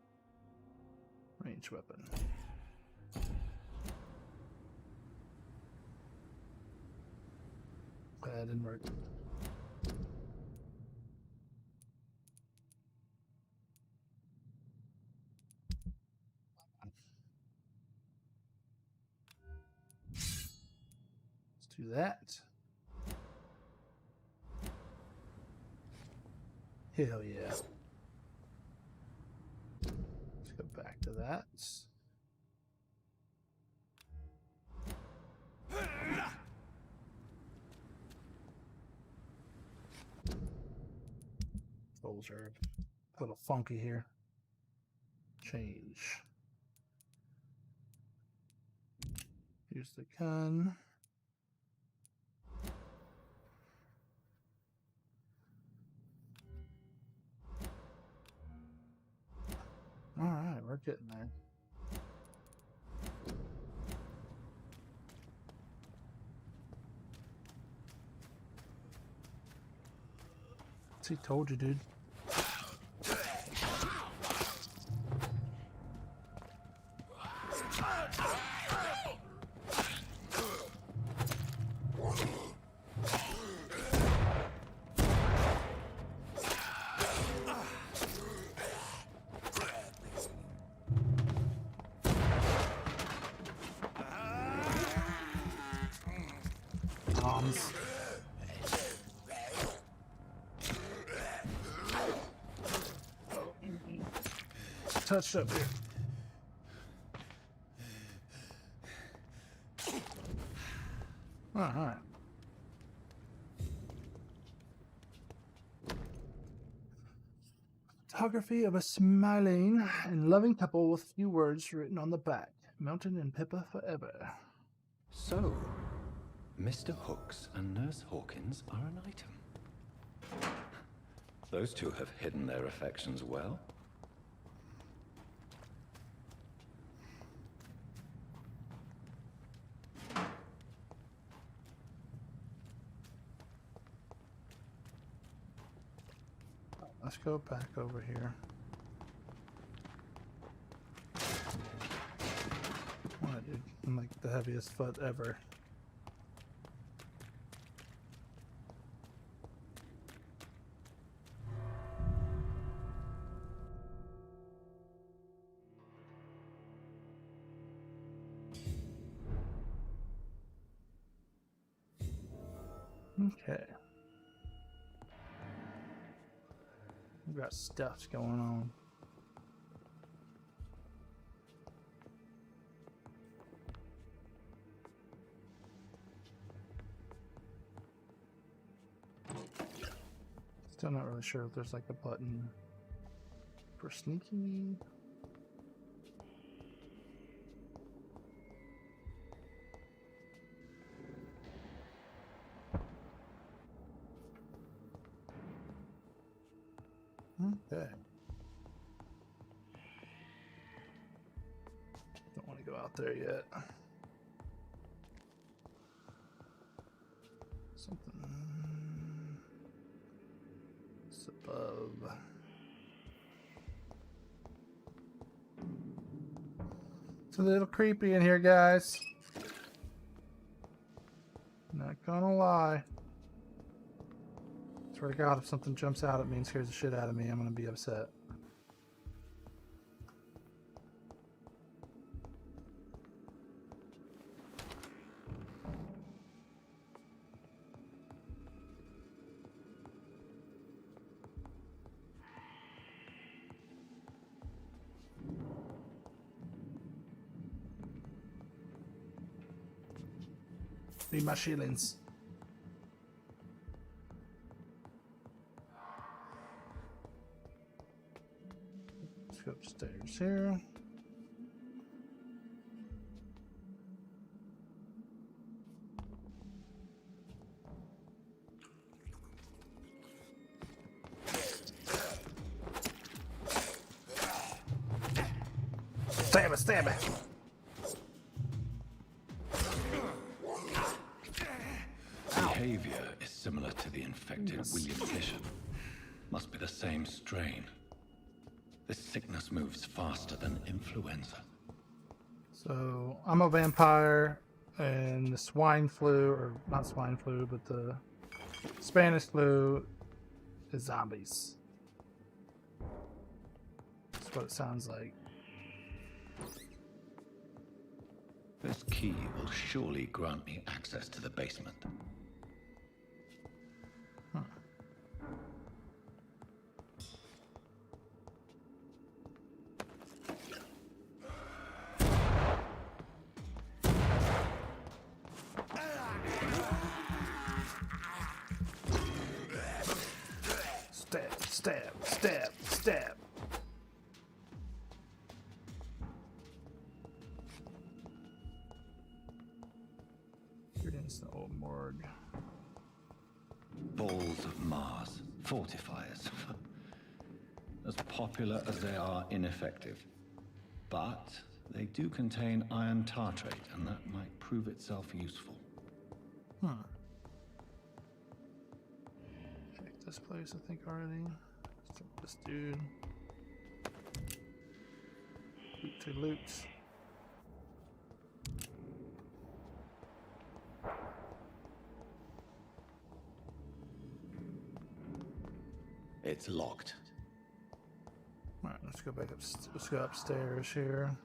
range weapon. That didn't work. Let's do that. Hell yeah. Let's go back to that. Those are a little funky here. Change. Use the gun. Alright, we're getting there. See, told you, dude. Bombs. Touched up here. All right. Photography of a smiling and loving couple with a few words written on the back. Mountain and Pippa forever. So, Mr. Hooks and Nurse Hawkins are an item. Those two have hidden their affections well. Let's go back over here. What, dude? I'm like the heaviest foot ever. Okay. We've got stuff going on. Still not really sure if there's like a button for sneaky. Okay. Don't want to go out there yet. Something. It's above. It's a little creepy in here, guys. Not gonna lie. It's Swear to God, if something jumps out at me and scares the shit out of me, I'm gonna be upset. Need my shillings. Let's go upstairs here. Stab it, stab it. Behavior is similar to the infected William Bishop. Must be the same strain. This sickness moves faster than influenza. So I'm a vampire, and the swine flu, or not swine flu, but the Spanish flu is zombies. That's what it sounds like. This key will surely grant me access to the basement. Stab, stab, stab, stab. Here it is, the old morgue. Balls of Mars, fortifiers. As popular as they are ineffective. But they do contain iron tartrate, and that might prove itself useful. Check this place, I think, already. This dude. Loot to loot. It's locked. Alright, let's go back up. Let's go upstairs here.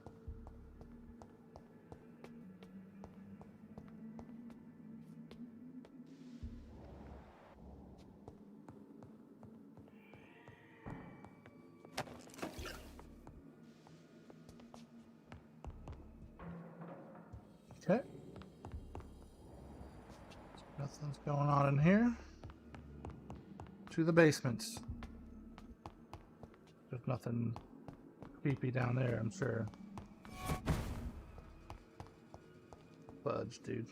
Okay. Nothing's going on in here. To the basements. There's nothing creepy down there, I'm sure. Fudge, dude.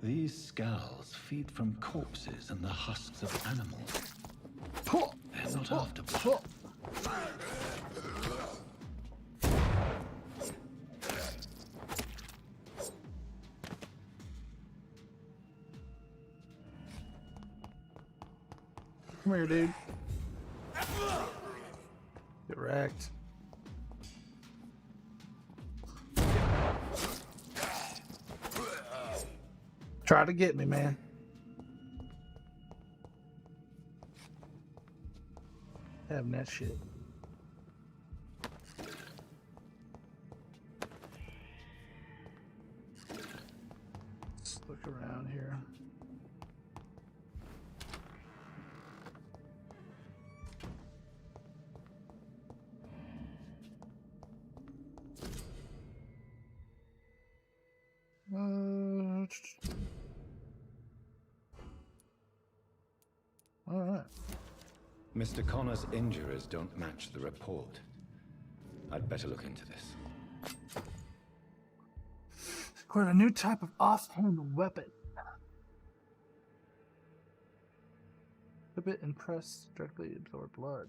These skulls feed from corpses and the husks of animals. They're not after blood. Come here, dude. Get wrecked. Try to get me, man. Having that shit. Let's look around here. All right. Mr. Connor's injuries don't match the report. I'd better look into this. Acquired a new type of offhand weapon. Flip it and press directly absorb blood.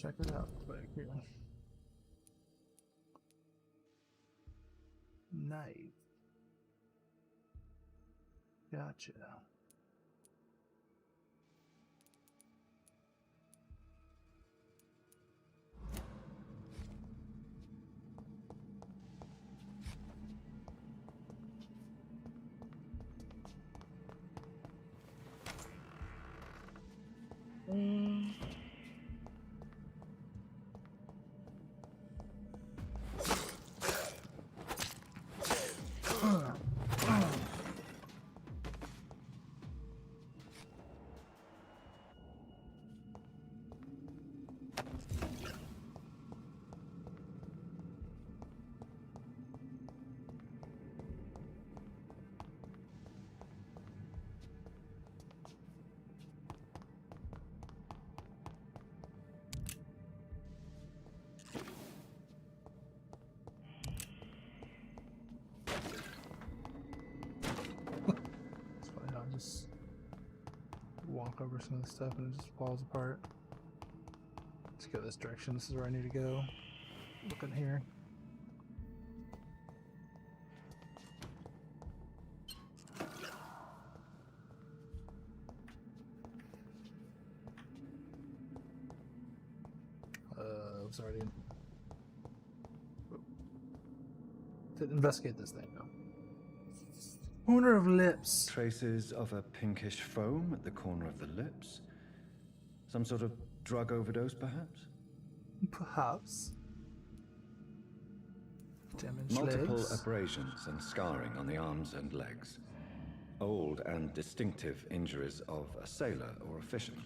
check it out quick here. Knife. Gotcha. Walk over some of the stuff and it just falls apart. Let's go this direction. This is where I need to go. Look in here. I was already in. To investigate this thing though. Corner of lips. Traces of a pinkish foam at the corner of the lips. Some sort of drug overdose, perhaps? Perhaps. Damaged Multiple legs. abrasions and scarring on the arms and legs. Old and distinctive injuries of a sailor or a fisherman.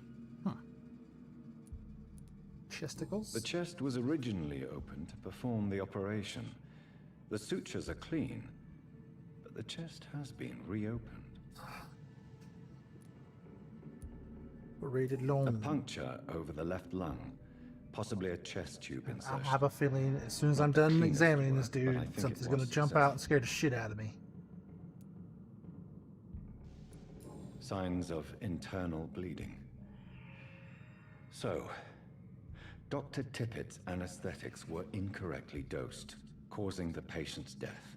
Chesticles? The chest was originally open to perform the operation. The sutures are clean. The chest has been reopened. Rated long. A puncture over the left lung, possibly a chest tube insertion. I have a feeling as soon as I'm done examining this dude, something's going to jump out and scare the shit out of me. Signs of internal bleeding. So, Dr. Tippett's anesthetics were incorrectly dosed, causing the patient's death.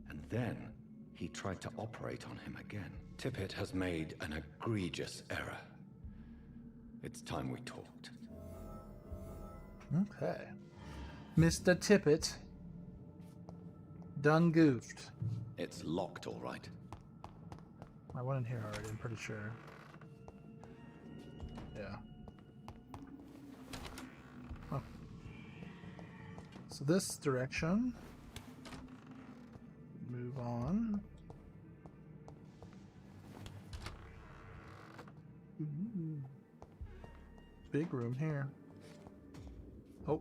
And then he tried to operate on him again. Tippett has made an egregious error. It's time we talked. Okay. Mr. Tippett done goofed. It's locked, all right. I went in here already, I'm pretty sure. Yeah. Oh. So this direction. Move on. Ooh. Big room here. Oh.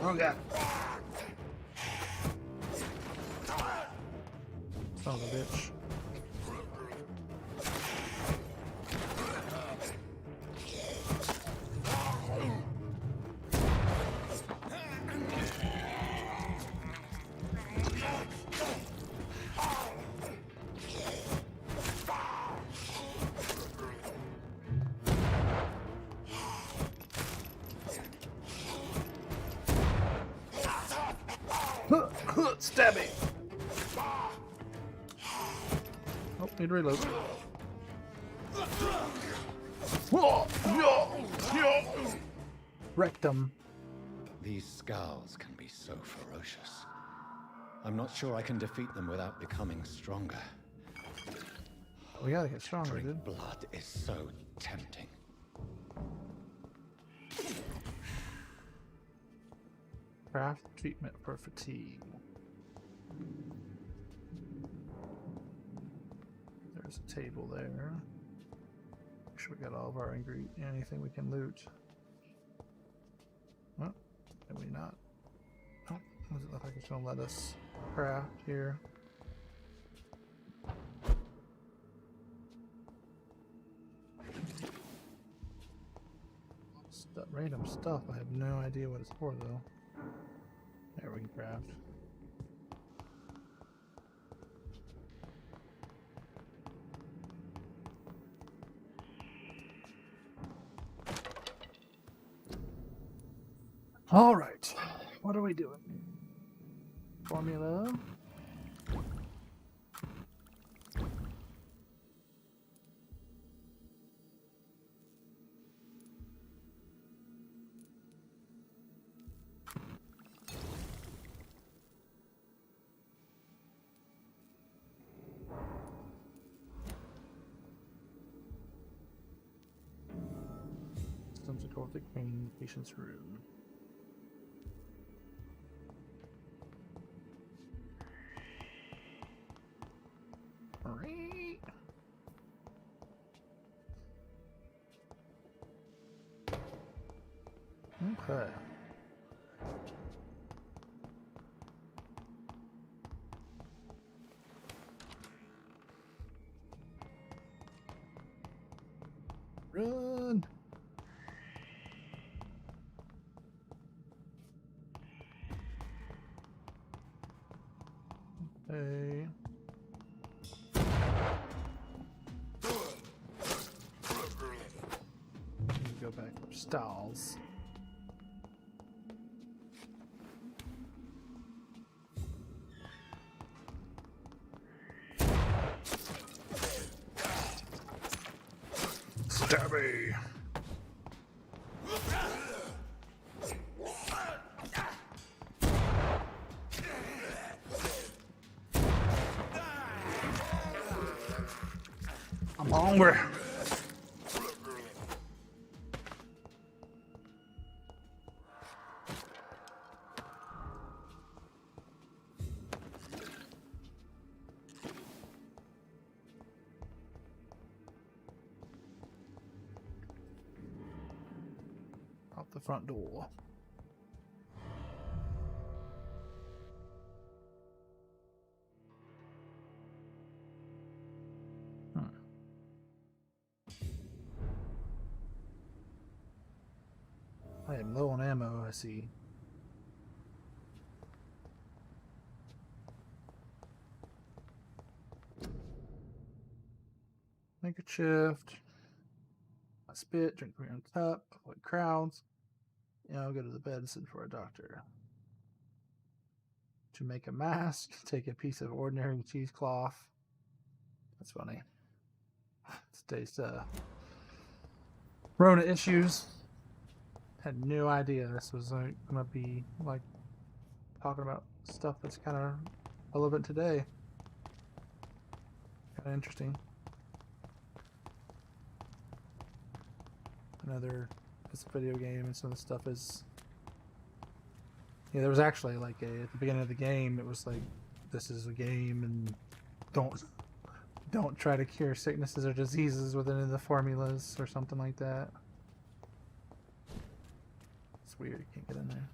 Oh god. Son of a bitch. Stabby! Oh, need to reload. Rectum. These scowls can be so ferocious. I'm not sure I can defeat them without becoming stronger. We gotta get stronger, Drink dude. blood is so tempting. Craft treatment for fatigue. There's a table there. Make sure we got all of our ingredients. Anything we can loot. Well, maybe not. Oh, does it look like it's gonna let us craft here? Random stuff. I have no idea what it's for though. There we can craft. All right. What are we doing? Formula. Systems to go with the communications room. Okay. Run. Hey. Go back for stalls. Stabby. I'm hungry. Out the front door. I am low on ammo, I see. Handkerchief. I spit, drink from your own cup, avoid crowds. I'll go to the bed and sit for a doctor. To make a mask, take a piece of ordinary cheesecloth. That's funny. Today's Rona issues. Had no idea this was gonna be like talking about stuff that's kind of relevant today. Kind of interesting. It's a video game, and some of the stuff is. Yeah, there was actually like at the beginning of the game, it was like, this is a game, and don't try to cure sicknesses or diseases with any of the formulas or something like that. It's weird, you can't get in there.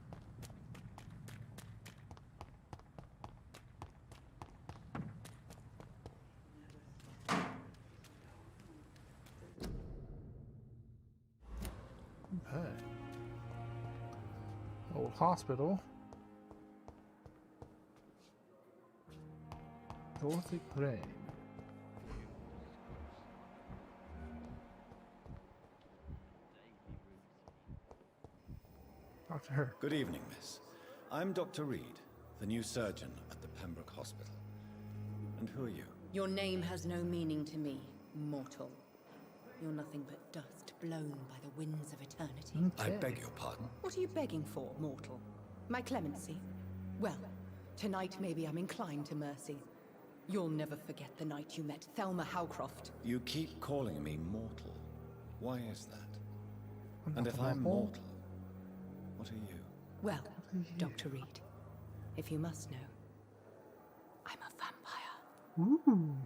Okay. Old hospital. Dorothy Crane. Talk to her. Good evening, miss. I'm Dr. Reed, the new surgeon at the Pembroke Hospital. And who are you? Your name has no meaning to me, mortal. You're nothing but dust blown by the winds of eternity. I beg your pardon? What are you begging for, mortal? My clemency? Well, tonight maybe I'm inclined to mercy. You'll never forget the night you met Thelma Howcroft. You keep calling me mortal. Why is that? And if I'm mortal, what are you? Well, Dr. Reed, if you must know, I'm a vampire. Ooh.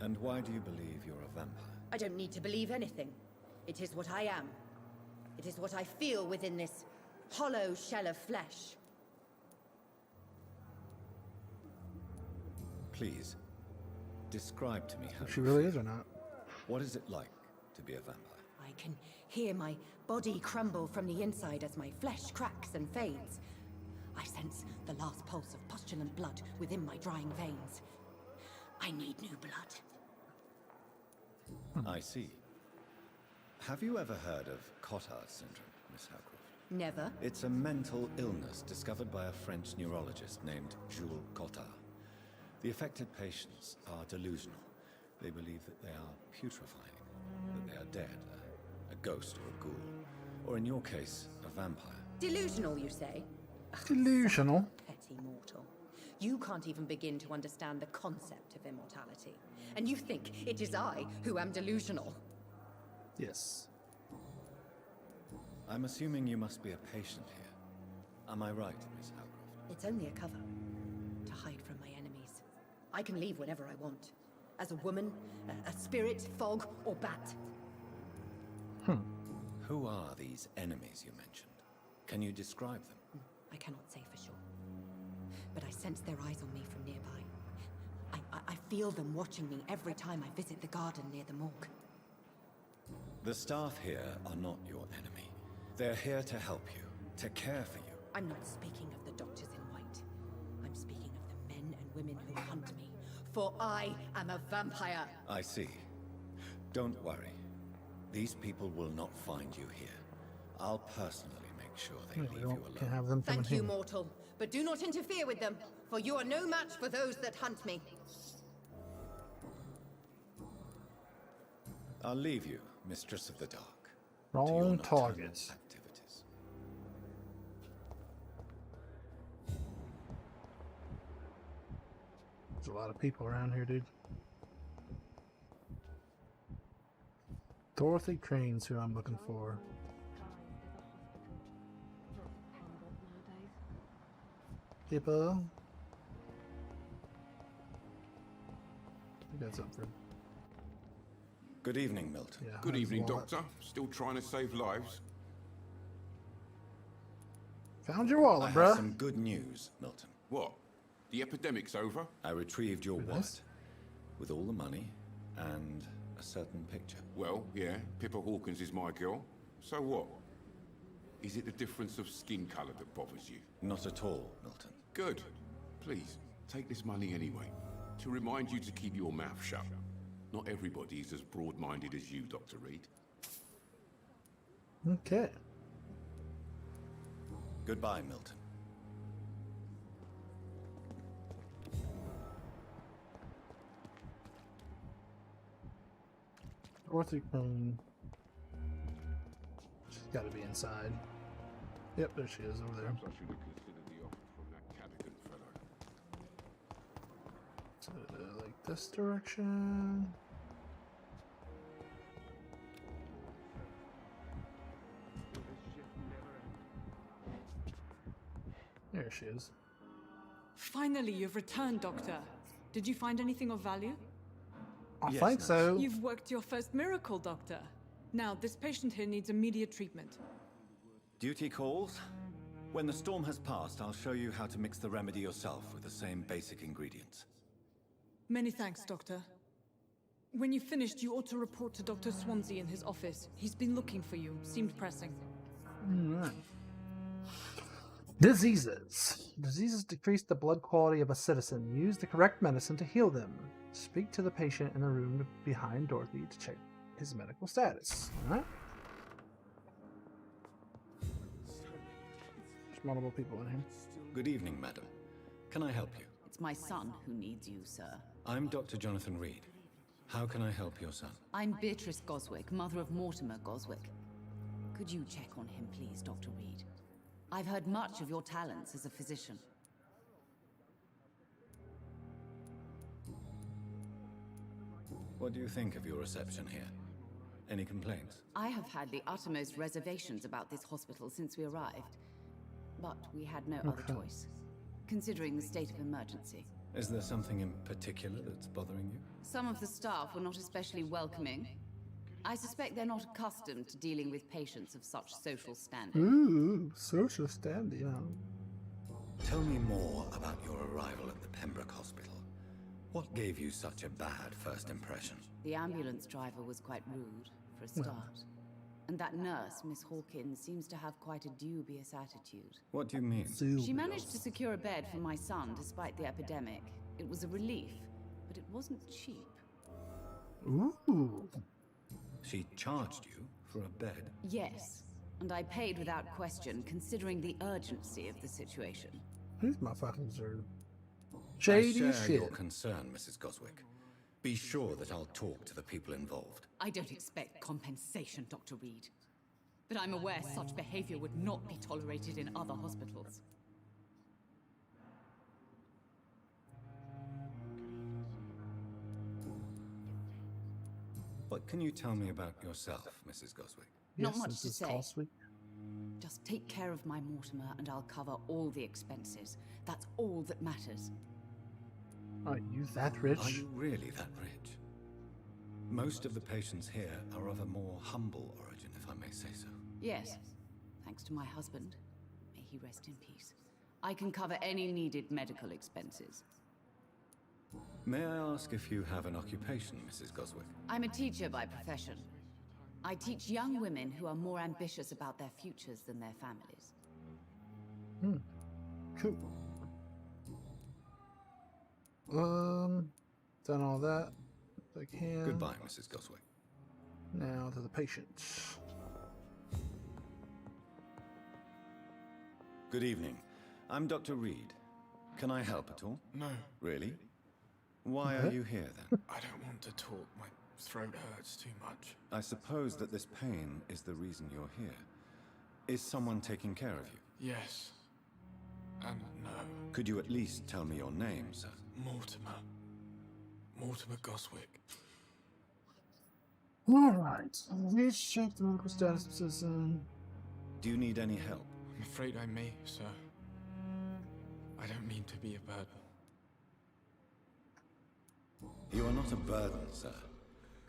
And why do you believe you're a vampire? I don't need to believe anything. It is what I am. It is what I feel within this hollow shell of flesh. Please, describe to me how she really is or not. What is it like to be a vampire? I can hear my body crumble from the inside as my flesh cracks and fades. I sense the last pulse of postulant blood within my drying veins. I need new blood. I see. Have you ever heard of Cotard syndrome, Miss Howcroft? Never. It's a mental illness discovered by a French neurologist named Jules Cotard. The affected patients are delusional. They believe that they are putrefying, that they are dead, a ghost or a ghoul, or in your case, a vampire. Delusional, you say? Delusional. Petty mortal. You can't even begin to understand the concept of immortality. And you think it is I who am delusional? Yes. I'm assuming you must be a patient here. Am I right, Miss Howcroft? It's only a cover. To hide from my enemies. I can leave whenever I want. As a woman, a spirit, fog, or bat. Who are these enemies you mentioned? Can you describe them? I cannot say for sure. But I sense their eyes on me from nearby. I feel them watching me every time I visit the garden near the morgue. The staff here are not your enemy. They're here to help you, to care for you. I'm not speaking of the doctors in white. I'm speaking of the men and women who hunt me. For I am a vampire. I see. Don't worry. These people will not find you here. I'll personally make sure they leave you alone. Have them Thank you, mortal. But do not interfere with them, for you are no match for those that hunt me. I'll leave you, Mistress of the Dark. Wrong targets. Activities. There's a lot of people around here, dude. Dorothy Crane's who I'm looking for. Hippo. You got something. Good evening, Milton. Yeah, Good evening, Doctor. Still trying to save lives? Found your wallet, I bruh. have some good news, Milton. What? The epidemic's over? I retrieved your wallet with all the money and a certain picture. Well, yeah, Pippa Hawkins is my girl. So what? Is it the difference of skin colour that bothers you? Not at all, Milton. Good. Please, take this money anyway. To remind you to keep your mouth shut. Not everybody is as broad-minded as you, Dr. Reed. Okay. Goodbye, Milton. Dorothy Crane. She's got to be inside. Yep, there she is over there. Perhaps I should have considered the offer from that Cadogan fellow. So, like this direction. There she is. Finally, you've returned, Doctor. Did you find anything of value? I think so. You've worked your first miracle, Doctor. Now, this patient here needs immediate treatment. Duty calls. When the storm has passed, I'll show you how to mix the remedy yourself with the same basic ingredients. Many thanks, Doctor. When you've finished, you ought to report to Dr. Swansea in his office. He's been looking for you. Seemed pressing. Alright. Diseases. Diseases decrease the blood quality of a citizen. Use the correct medicine to heal them. Speak to the patient in the room behind Dorothy to check his medical status. Alright. There's multiple people in here. Good evening, madam. Can I help you? It's my son who needs you, sir. I'm Dr. Jonathan Reed. How can I help your son? I'm Beatrice Goswick, mother of Mortimer Goswick. Could you check on him, please, Dr. Reed? I've heard much of your talents as a physician. What do you think of your reception here? Any complaints? I have had the uttermost reservations about this hospital since we arrived. But we had no other choice, considering the state of emergency. Is there something in particular that's bothering you? Some of the staff were not especially welcoming. I suspect they're not accustomed to dealing with patients of such social standing. Ooh, social standing. Yeah. Tell me more about your arrival at the Pembroke Hospital. What gave you such a bad first impression? The ambulance driver was quite rude, for a start. And that nurse, Miss Hawkins, seems to have quite a dubious attitude. What do you mean? She managed to secure a bed for my son despite the epidemic. It was a relief, but it wasn't cheap. Ooh. She charged you for a bed? Yes, and I paid without question, considering the urgency of the situation. These motherfuckers are shady I as share shit. your concern, Mrs. Goswick. Be sure that I'll talk to the people involved. I don't expect compensation, Dr. Reed. But I'm aware such behavior would not be tolerated in other hospitals. What can you tell me about yourself, Mrs. Goswick? Not much to say. Just take care of my Mortimer and I'll cover all the expenses. That's all that matters. Are you that rich? Are you really that rich? Most of the patients here are of a more humble origin, if I may say so. Yes, thanks to my husband. May he rest in peace. I can cover any needed medical expenses. May I ask if you have an occupation, Mrs. Goswick? I'm a teacher by profession. I teach young women who are more ambitious about their futures than their families. Cool. Done all that. If I can. Goodbye, Mrs. Goswick. Now to the patients. Good evening. I'm Dr. Reed. Can I help at all? No. Really? Why are you here, then? I don't want to talk. My throat hurts too much. I suppose that this pain is the reason you're here. Is someone taking care of you? Yes. And no. Could you at least tell me your name, sir? Mortimer. Mortimer Goswick. Alright. Let's check the medical status of citizen. Do you need any help? I'm afraid I may, sir. I don't mean to be a burden. You are not a burden, sir.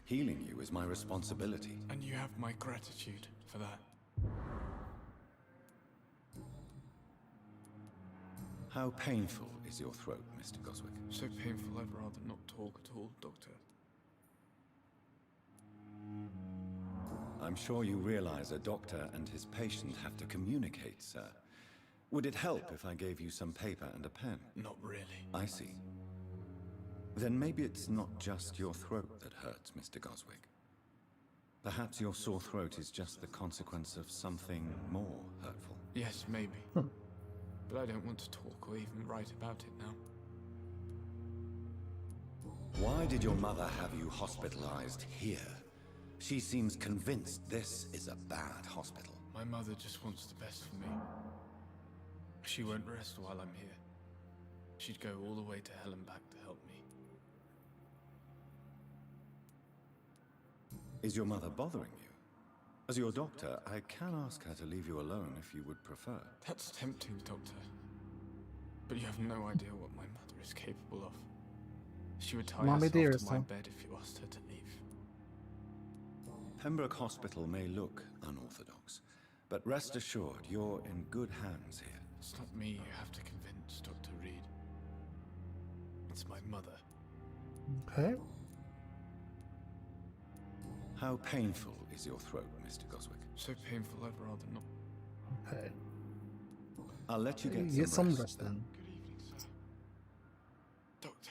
Healing you is my responsibility. And you have my gratitude for that. How painful is your throat, Mr. Goswick? So painful I'd rather not talk at all, Doctor. I'm sure you realize a doctor and his patient have to communicate, sir. Would it help if I gave you some paper and a pen? Not really. I see. Then maybe it's not just your throat that hurts, Mr. Goswick. Perhaps your sore throat is just the consequence of something more hurtful. Yes, maybe. But I don't want to talk or even write about it now. Why did your mother have you hospitalized here? She seems convinced this is a bad hospital. My mother just wants the best for me. She won't rest while I'm here. She'd go all the way to hell and back to help me. Is your mother bothering you? As your doctor, I can ask her to leave you alone if you would prefer. That's tempting, Doctor. But you have no idea what my mother is capable of. She would tie herself to my bed if you asked her to leave. Pembroke Hospital may look unorthodox, but rest assured you're in good hands here. It's not me you have to convince, Dr. Reed. It's my mother. Okay. How painful is your throat, Mr. Goswick? So painful I'd rather not. Okay. I'll let you get some rest then. Good evening, sir. Doctor.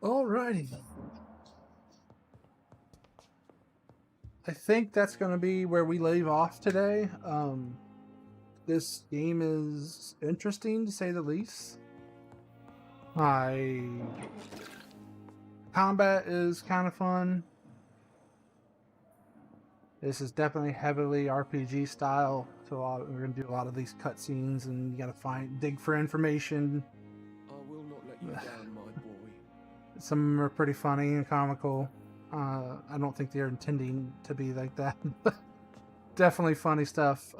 Alrighty. I think that's going to be where we leave off today. This game is interesting, to say the least. Combat is kind of fun. This is definitely heavily RPG style, so we're going to do a lot of these cutscenes, and you got to dig for information. I will not let you down, my boy. Some of them are pretty funny and comical. I don't think they're intending to be like that, but definitely funny stuff.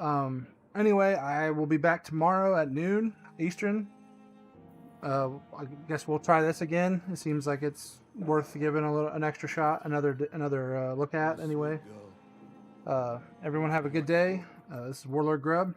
Anyway, I will be back tomorrow at noon Eastern. I guess we'll try this again. It seems like it's worth giving an extra shot, another look at. Anyway, everyone have a good day. This is Warlord Grub.